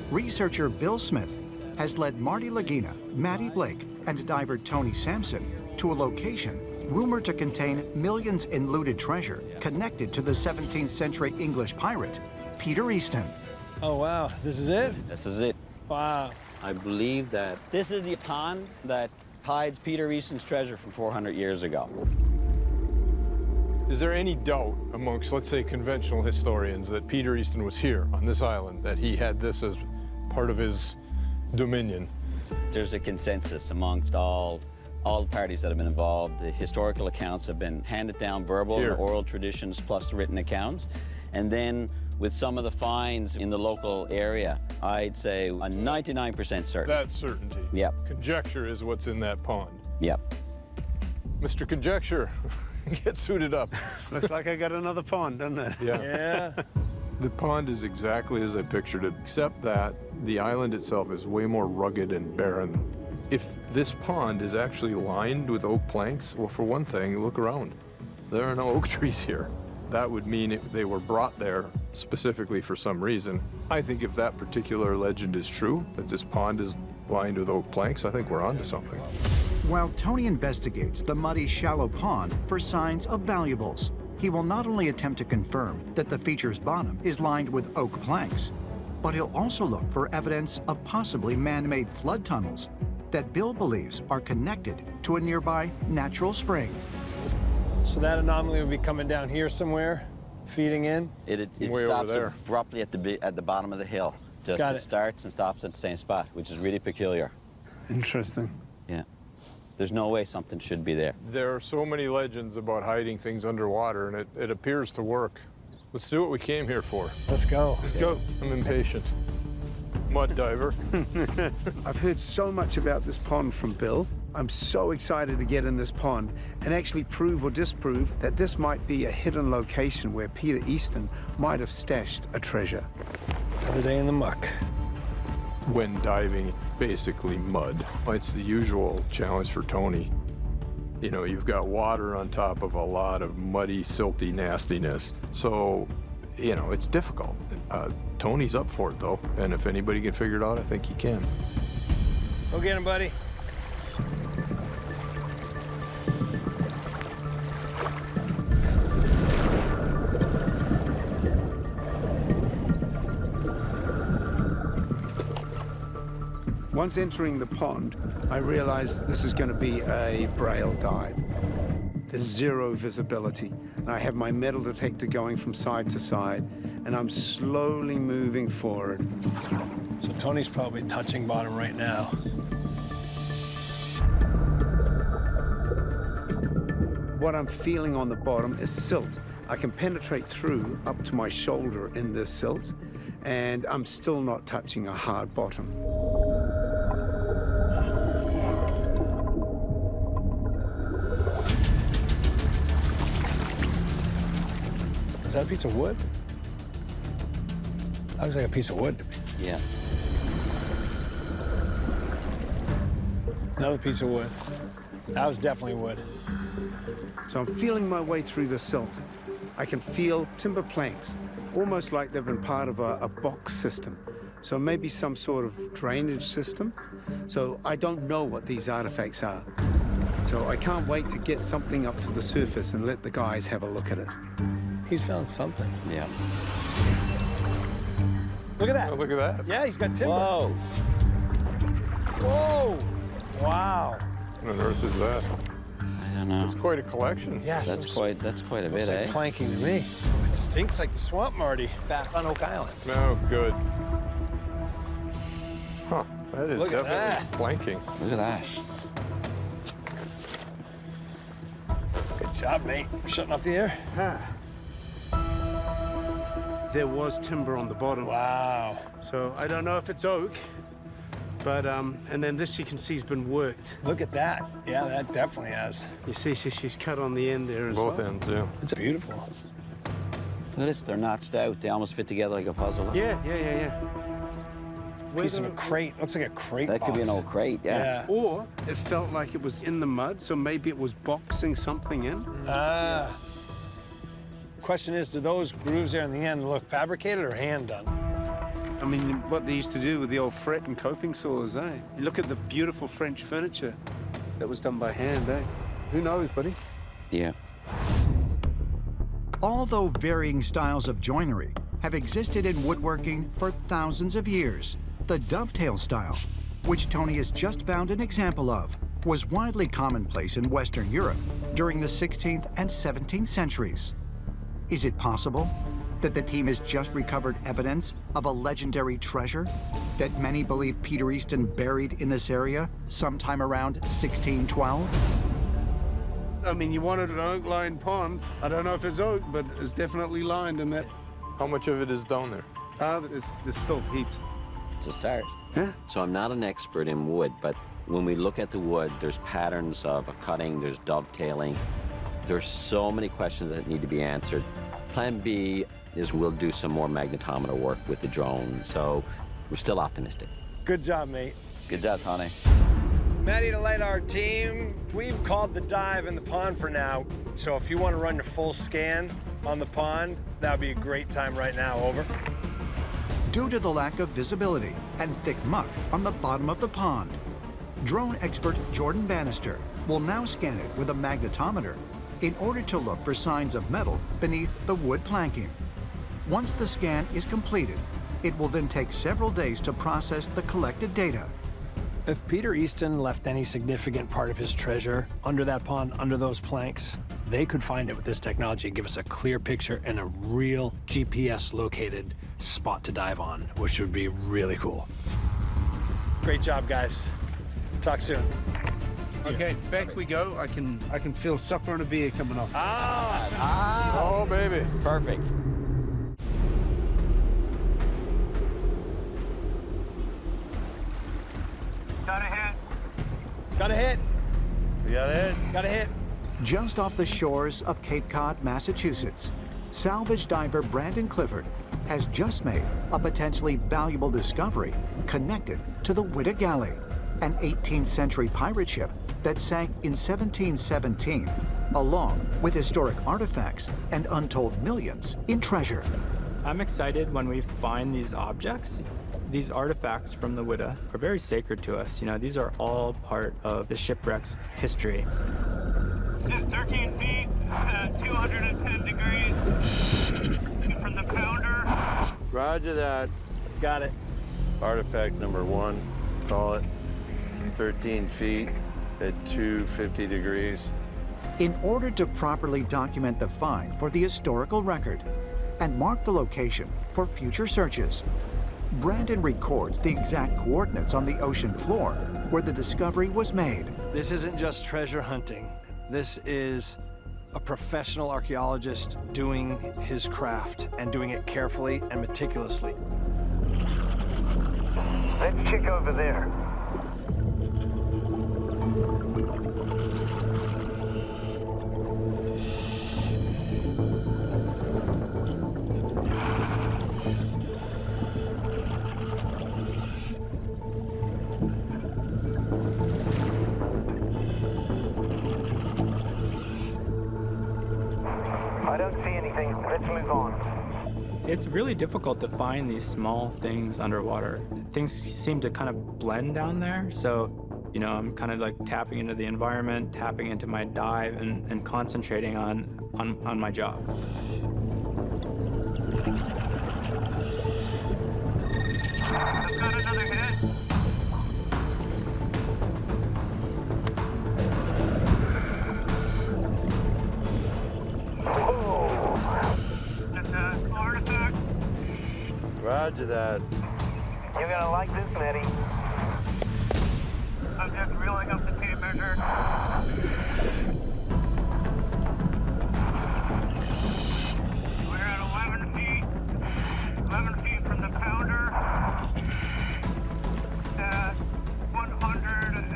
researcher Bill Smith has led Marty Lagina, Maddie Blake, and diver Tony Sampson to a location rumored to contain millions in looted treasure connected to the 17th century English pirate, Peter Easton. Oh, wow. This is it? This is it. Wow. I believe that this is the pond that hides Peter Easton's treasure from 400 years ago. Is there any doubt amongst, let's say, conventional historians that Peter Easton was here on this island, that he had this as part of his dominion? There's a consensus amongst all the parties that have been involved. The historical accounts have been handed down, verbal and oral traditions plus the written accounts. And then with some of the finds in the local area, I'd say a 99% certain. That's certainty. Yep. Conjecture is what's in that pond. Yep. Mr. Conjecture, get suited up. Looks like I got another pond, doesn't it? Yeah. The pond is exactly as I pictured it, except that the island itself is way more rugged and barren. If this pond is actually lined with oak planks, well, for one thing, look around. There are no oak trees here. That would mean they were brought there specifically for some reason. I think if that particular legend is true, that this pond is lined with oak planks, I think we're onto something. While Tony investigates the muddy, shallow pond for signs of valuables, he will not only attempt to confirm that the feature's bottom is lined with oak planks, but he'll also look for evidence of possibly man-made flood tunnels that Bill believes are connected to a nearby natural spring. So that anomaly would be coming down here somewhere, feeding in? It Way stops over there. abruptly at the bottom of the hill. Just Got it it. starts and stops at the same spot, which is really peculiar. Interesting. Yeah. There's no way something should be there. There are so many legends about hiding things underwater, and it appears to work. Let's do what we came here for. Let's go. Let's go. I'm impatient. Mud diver. I've heard so much about this pond from Bill. I'm so excited to get in this pond and actually prove or disprove that this might be a hidden location where Peter Easton might have stashed a treasure. Another day in the muck. When diving, basically mud. It's the usual challenge for Tony. You know, you've got water on top of a lot of muddy, silty nastiness. So, you know, it's difficult. Tony's up for it, though. And if anybody can figure it out, I think he can. Go get him, buddy. Once entering the pond, I realized this is going to be a braille dive. There's zero visibility. And I have my metal detector going from side to side, and I'm slowly moving forward. So Tony's probably touching bottom right now. What I'm feeling on the bottom is silt. I can penetrate through up to my shoulder in this silt, and I'm still not touching a hard bottom. Is that a piece of wood? That looks like a piece of wood to me. Yeah. Another piece of wood. That was definitely wood. So I'm feeling my way through the silt. I can feel timber planks, almost like they've been part of a box system. So maybe some sort of drainage system. So I don't know what these artifacts are. So I can't wait to get something up to the surface and let the guys have a look at it. He's found something. Yeah. Look at that. Oh, look at that. Yeah, he's got timber. Whoa. Whoa! Wow. What on earth is that? I don't know. It's quite a collection. Yeah, That's quite a bit, looks like eh? planking to me. It stinks like the swamp, Marty, back on Oak Island. Oh, good. Huh, that is Look at definitely that. planking. Look at that. Good job, mate. Shutting off the air. There was timber on the bottom. Wow. So I don't know if it's oak, but, and then this you can see has been worked. Look at that. Yeah, that definitely has. You see she's cut on the end there as well. Both ends, yeah. It's beautiful. Look at this, they're notched out. They almost fit together like a puzzle. Yeah. Piece of a crate. Looks like a crate That could be an box. old crate, yeah. Or it felt like it was in the mud, so maybe it was boxing something in. Ah. Question is, do those grooves there in the end look fabricated or hand done? I mean, what they used to do with the old fret and coping saws, eh? You look at the beautiful French furniture that was done by hand, eh? Who knows, buddy? Yeah. Although varying styles of joinery have existed in woodworking for thousands of years, the dovetail style, which Tony has just found an example of, was widely commonplace in Western Europe during the 16th and 17th centuries. Is it possible that the team has just recovered evidence of a legendary treasure that many believe Peter Easton buried in this area sometime around 1612? I mean, you wanted an oak-lined pond. I don't know if it's oak, but it's definitely lined in that. How much of it is down there? There's still heaps. It's a start. Yeah. So I'm not an expert in wood, but when we look at the wood, there's patterns of a cutting, there's dovetailing. There's so many questions that need to be answered. Plan B is we'll do some more magnetometer work with the drone, so we're still optimistic. Good job, mate. Good job, Tony. Maddie to LiDAR team, we've called the dive in the pond for now, so if you want to run your full scan on the pond, that would be a great time right now, over. Due to the lack of visibility and thick muck on the bottom of the pond, drone expert Jordan Bannister will now scan it with a magnetometer in order to look for signs of metal beneath the wood planking. Once the scan is completed, it will then take several days to process the collected data. If Peter Easton left any significant part of his treasure under that pond, under those planks, they could find it with this technology and give us a clear picture and a real GPS-located spot to dive on, which would be really cool. Great job, guys. Talk soon. Okay, back we go. I can feel supper and a beer coming off. Oh, baby. Perfect. Got a hit. Got a hit. We got a hit. Got a hit. Just off the shores of Cape Cod, Massachusetts, salvage diver Brandon Clifford has just made a potentially valuable discovery connected to the Whydah Galley, an 18th century pirate ship that sank in 1717, along with historic artifacts and untold millions in treasure. I'm excited when we find these objects. These artifacts from the Whydah are very sacred to us. You know, these are all part of the shipwreck's history. Just 13 feet, 210 degrees from the pounder. Roger that. Got it. Artifact number 1, call it 13 feet at 250 degrees. In order to properly document the find for the historical record and mark the location for future searches, Brandon records the exact coordinates on the ocean floor where the discovery was made. This isn't just treasure hunting. This is a professional archaeologist doing his craft and doing it carefully and meticulously. Let's check over there. I don't see anything. Let's move on. It's really difficult to find these small things underwater. Things seem to kind of blend down there, so, you know, I'm kind of like tapping into the environment, tapping into my dive, and concentrating on my job. I've got another hit. Roger that. You're gonna like this, Maddie. I'm just reeling up the tape measure. We're at 11 feet. 11 feet from the pounder. At 100 and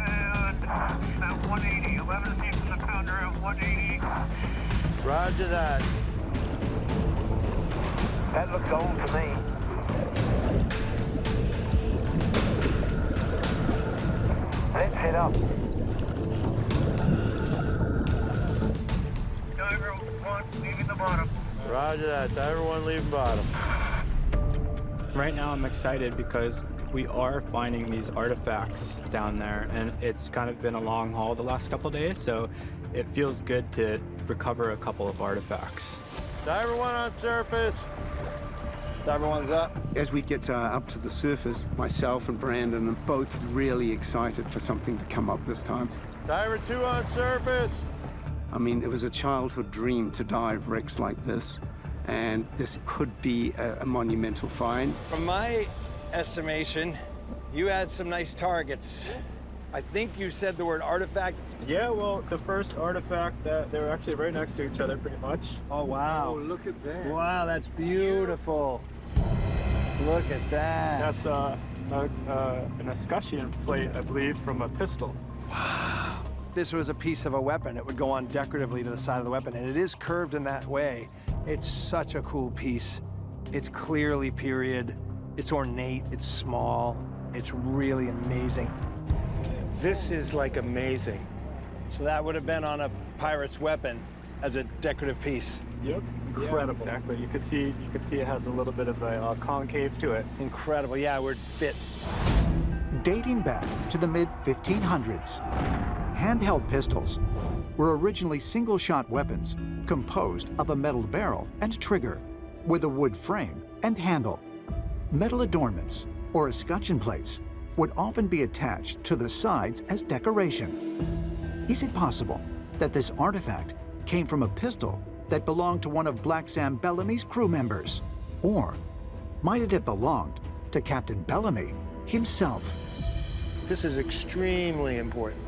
at 180. 11 feet from the pounder at 180. Roger that. That looks old to me. Let's head up. Diver 1, leaving the bottom. Roger that. Diver 1, leaving bottom. Right now I'm excited because we are finding these artifacts down there, and it's kind of been a long haul the last couple days, so it feels good to recover a couple of artifacts. Diver 1 on surface. Diver 1's up. As we get up to the surface, myself and Brandon are both really excited for something to come up this time. Diver 2 on surface. I mean, it was a childhood dream to dive wrecks like this, and this could be a monumental find. From my estimation, you had some nice targets. I think you said the word artifact. Yeah, well, the first artifact, they were actually right next to each other pretty much. Oh, wow. Oh, look at that. Wow, that's beautiful. Look at that. That's an escutcheon plate, I believe, from a pistol. Wow. This was a piece of a weapon. It would go on decoratively to the side of the weapon, and it is curved in that way. It's such a cool piece. It's clearly period. It's ornate. It's small. It's really amazing. This is like amazing. So that would have been on a pirate's weapon as a decorative piece. Yep. Incredible. Yeah, exactly. You could see it has a little bit of a concave to it. Incredible. Yeah, it would fit. Dating back to the mid-1500s, handheld pistols were originally single-shot weapons composed of a metal barrel and trigger with a wood frame and handle. Metal adornments, or escutcheon plates, would often be attached to the sides as decoration. Is it possible that this artifact came from a pistol that belonged to one of Black Sam Bellamy's crew members? Or might it have belonged to Captain Bellamy himself? This is extremely important.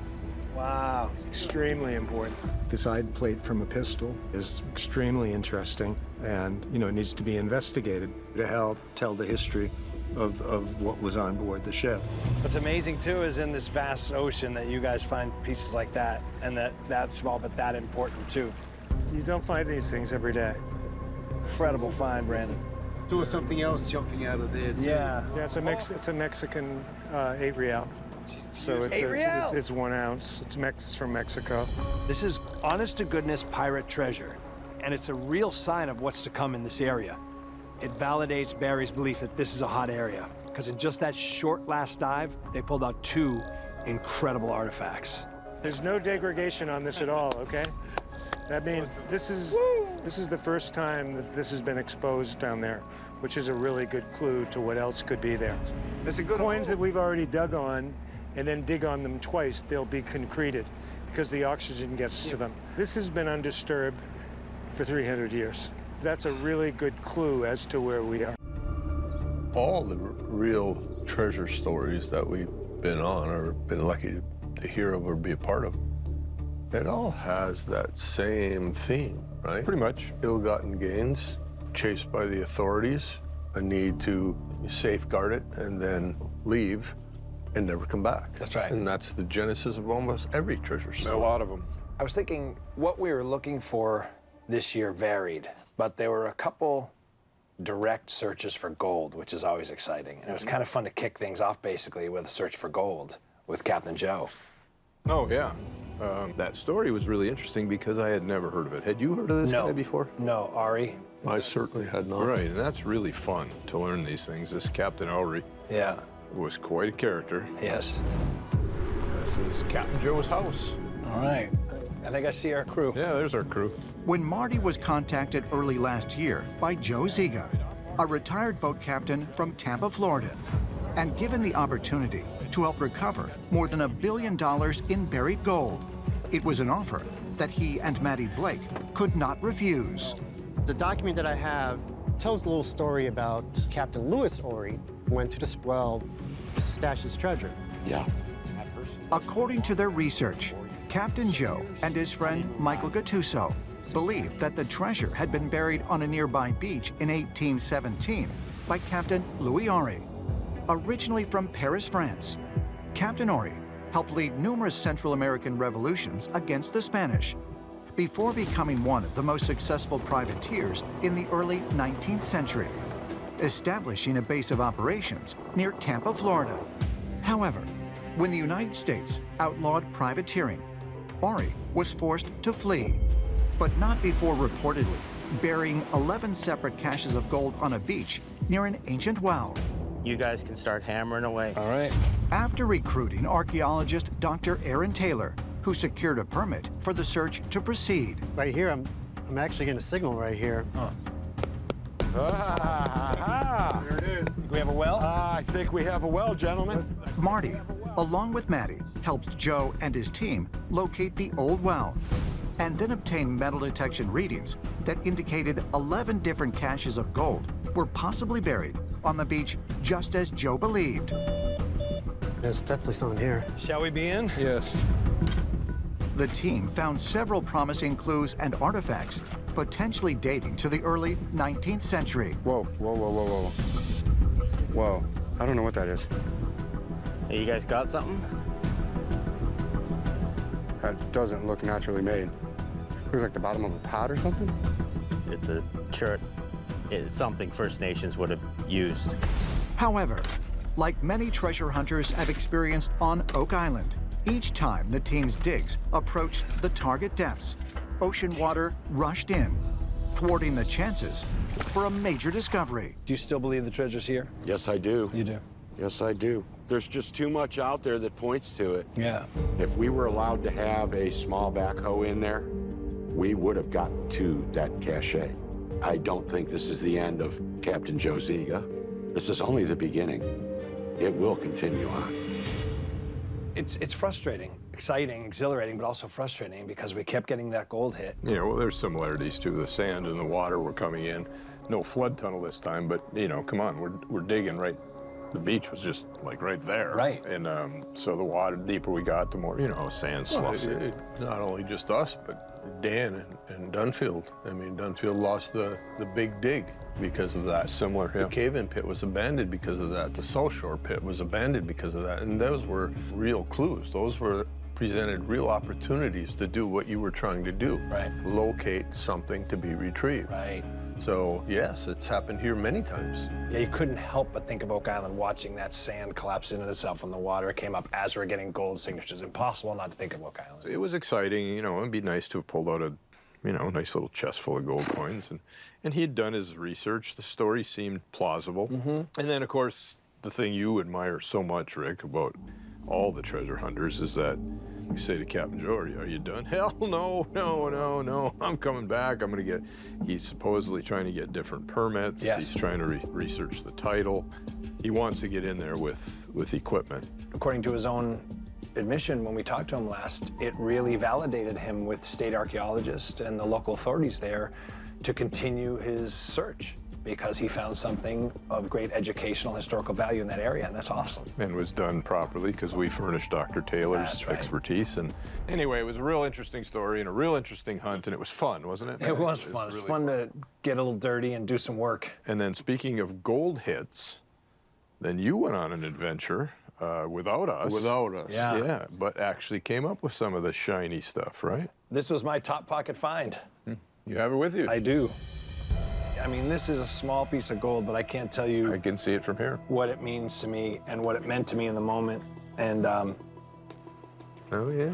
Wow, extremely important. The side plate from a pistol is extremely interesting, and it needs to be investigated to help tell the history of what was on board the ship. What's amazing too is in this vast ocean that you guys find pieces like that, and that small but that important too. You don't find these things every day. Incredible find, Brandon. There was something else jumping out of there too. Yeah. Yeah, it's a Mexican 8 real. So it's 1 ounce. It's from Mexico. This is honest-to-goodness pirate treasure, and it's a real sign of what's to come in this area. It validates Barry's belief that this is a hot area, because in just that short last dive, they pulled out 2 incredible artifacts. There's no degradation on this at all, okay? That means this is the first time that this has been exposed down there, which is a really good clue to what else could be there. It's a good coins that we've already dug on, and then dig on them twice, they'll be concreted because the oxygen gets to them. This has been undisturbed for 300 years. That's a really good clue as to where we are. All the real treasure stories that we've been on or been lucky to hear of or be a part of, it all has that same theme, right? Pretty much. Ill-gotten gains, chased by the authorities, a need to safeguard it and then leave and never come back. That's right. And that's the genesis of almost every treasure story. A lot of them. I was thinking what we were looking for this year varied, but there were a couple direct searches for gold, which is always exciting. And it was kind of fun to kick things off basically with a search for gold with Captain Joe. Oh, yeah. That story was really interesting because I had never heard of it. Had you heard of this guy before? No, Ari? I certainly had not. Right, and that's really fun to learn these things. This Captain Ari was quite a character. Yes. This is Captain Joe's house. All right. I think I see our crew. Yeah, there's our crew. When Marty was contacted early last year by Joe Ziga, a retired boat captain from Tampa, Florida, and given the opportunity to help recover more than $1 billion in buried gold, it was an offer that he and Maddie Blake could not refuse. The document that I have tells a little story about Captain Louis Ory went to this well to stash his treasure. Yeah. According to their research, Captain Joe and his friend Michael Gattuso believed that the treasure had been buried on a nearby beach in 1817 by Captain Louis Ory. Originally from Paris, France, Captain Ory helped lead numerous Central American revolutions against the Spanish before becoming one of the most successful privateers in the early 19th century, establishing a base of operations near Tampa, Florida. However, when the United States outlawed privateering, Ory was forced to flee, but not before reportedly burying 11 separate caches of gold on a beach near an ancient well. You guys can start hammering away. All right. After recruiting archaeologist Dr. Aaron Taylor, who secured a permit for the search to proceed. Right here, I'm actually getting a signal right here. There it is. We have a well? I think we have a well, gentlemen. Marty, along with Maddie, helped Joe and his team locate the old well and then obtain metal detection readings that indicated 11 different caches of gold were possibly buried on the beach just as Joe believed. There's definitely something here. Shall we be in? Yes. The team found several promising clues and artifacts, potentially dating to the early 19th century. Whoa, whoa, whoa, whoa, whoa. Whoa, I don't know what that is. Hey, you guys got something? That doesn't look naturally made. Looks like the bottom of a pot or something. It's a chert. It's something First Nations would have used. However, like many treasure hunters have experienced on Oak Island, each time the team's digs approached the target depths, ocean water rushed in, thwarting the chances for a major discovery. Do you still believe the treasure's here? Yes, I do. You do? Yes, I do. There's just too much out there that points to it. Yeah. If we were allowed to have a small backhoe in there, we would have gotten to that cache. I don't think this is the end of Captain Joe Ziga. This is only the beginning. It will continue on. It's frustrating, exciting, exhilarating, but also frustrating because we kept getting that gold hit. Yeah, well, there's similarities too. The sand and the water were coming in. No flood tunnel this time, but, you know, come on, we're digging right. The beach was just, like, right there. Right. And so the water, the deeper we got, the more, you know, sand sloughs in. Not only just us, but Dan and Dunfield. I mean, Dunfield lost the big dig because of that. Similar, yeah. The cave-in pit was abandoned because of that. The South Shore pit was abandoned because of that. And those were real clues. Those were presented real opportunities to do what you were trying to do. Right. Locate something to be retrieved. Right. So, yes, it's happened here many times. Yeah, you couldn't help but think of Oak Island watching that sand collapse in itself when the water came up as we're getting gold signatures. Impossible not to think of Oak Island. It was exciting, you know. It'd be nice to have pulled out a, you know, nice little chest full of gold coins. And he had done his research. The story seemed plausible. Mm-hmm. And then, of course, the thing you admire so much, Rick, about all the treasure hunters is that you say to Captain Joe, are you done? Hell no, no, no, no. I'm coming back. I'm going to get... He's supposedly trying to get different permits. Yes. He's trying to research the title. He wants to get in there with equipment. According to his own admission, when we talked to him last, it really validated him with state archaeologists and the local authorities there to continue his search because he found something of great educational, historical value in that area, and that's awesome. And was done properly because we furnished Dr. Taylor's expertise. And anyway, it was a real interesting story and a real interesting hunt, and it was fun, wasn't it? It was fun. It's fun to get a little dirty and do some work. And then speaking of gold hits, then you went on an adventure without us. Without us. Yeah. Yeah, but actually came up with some of the shiny stuff, right? This was my top pocket find. You have it with you? I do. I mean, this is a small piece of gold, but I can't tell you. I can see it from here. What it means to me and what it meant to me in the moment. And, oh, yeah.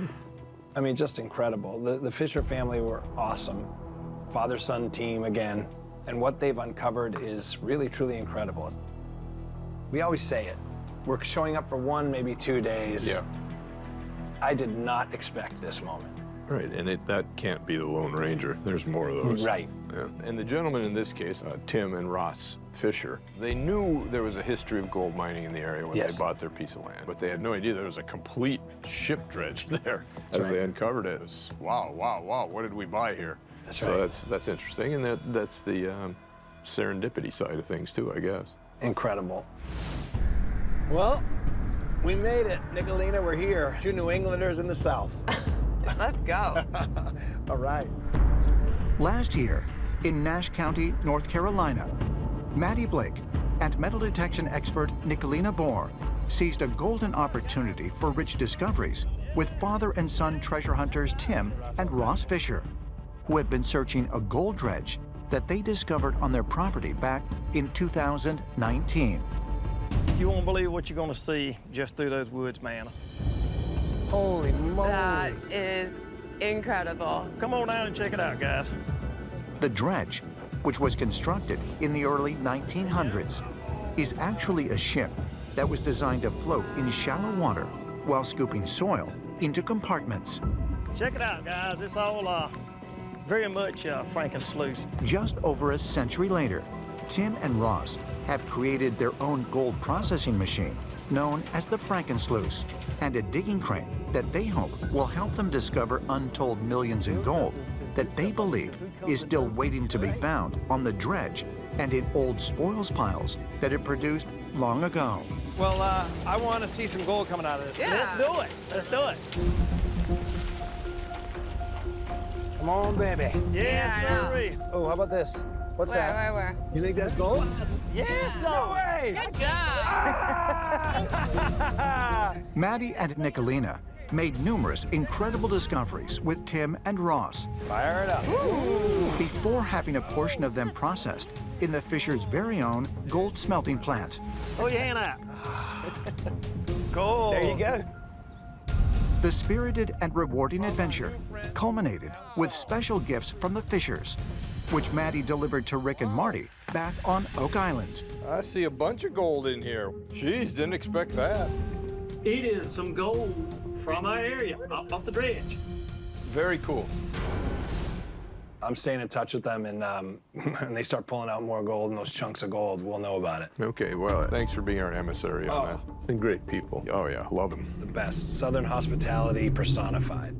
I mean, just incredible. The Fisher family were awesome. Father-son team again. And what they've uncovered is really, truly incredible. We always say it. We're showing up for 1, maybe 2 days. Yeah. I did not expect this moment. Right, and that can't be the Lone Ranger. There's more of those. Right. Yeah. And the gentlemen in this case, Tim and Ross Fisher, they knew there was a history of gold mining in the area when they bought their piece of land, but they had no idea there was a complete ship dredge there as they uncovered it. It was, wow, wow, wow, what did we buy here? That's so right. that's interesting, and that's the serendipity side of things too, I guess. Incredible. Well, we made it. Nicolina, we're here. 2 New Englanders in the South. Let's go. All right. Last year, in Nash County, North Carolina, Maddie Blake and metal detection expert Nicolina Bohr seized a golden opportunity for rich discoveries with father and son treasure hunters Tim and Ross Fisher, who have been searching a gold dredge that they discovered on their property back in 2019. You won't believe what you're gonna see just through those woods, man. Holy moly. That is incredible. Come on down and check it out, guys. The dredge, which was constructed in the early 1900s, is actually a ship that was designed to float in shallow water while scooping soil into compartments. Check it out, guys. It's all very much Franken-sluice. Just over a century later, Tim and Ross have created their own gold processing machine known as the Franken-sluice, and a digging crane that they hope will help them discover untold millions in gold that they believe is still waiting to be found on the dredge and in old spoils piles that it produced long ago. Well, I want to see some gold coming out of this. Yeah. Let's do it. Let's do it. Come on, baby. Yes, Yeah, sirree. Oh, how about this? What's that? Where? You think that's gold? Yes, No way! Good job. Maddie and Nicolina made numerous incredible discoveries with Tim and Ross Fire it up. before having a portion of them processed in the Fisher's very own gold smelting plant. Throw your hand out. Gold. There you go. The spirited and rewarding adventure culminated with special gifts from the Fishers, which Maddie delivered to Rick and Marty back on Oak Island. I see a bunch of gold in here. Jeez, didn't expect that. It is some gold from our area, off the dredge. Very cool. I'm staying in touch with them, and when they start pulling out more gold and those chunks of gold, we'll know about it. Okay, well, thanks for being our emissary on that. And great people. Oh yeah, love them. The best. Southern hospitality personified.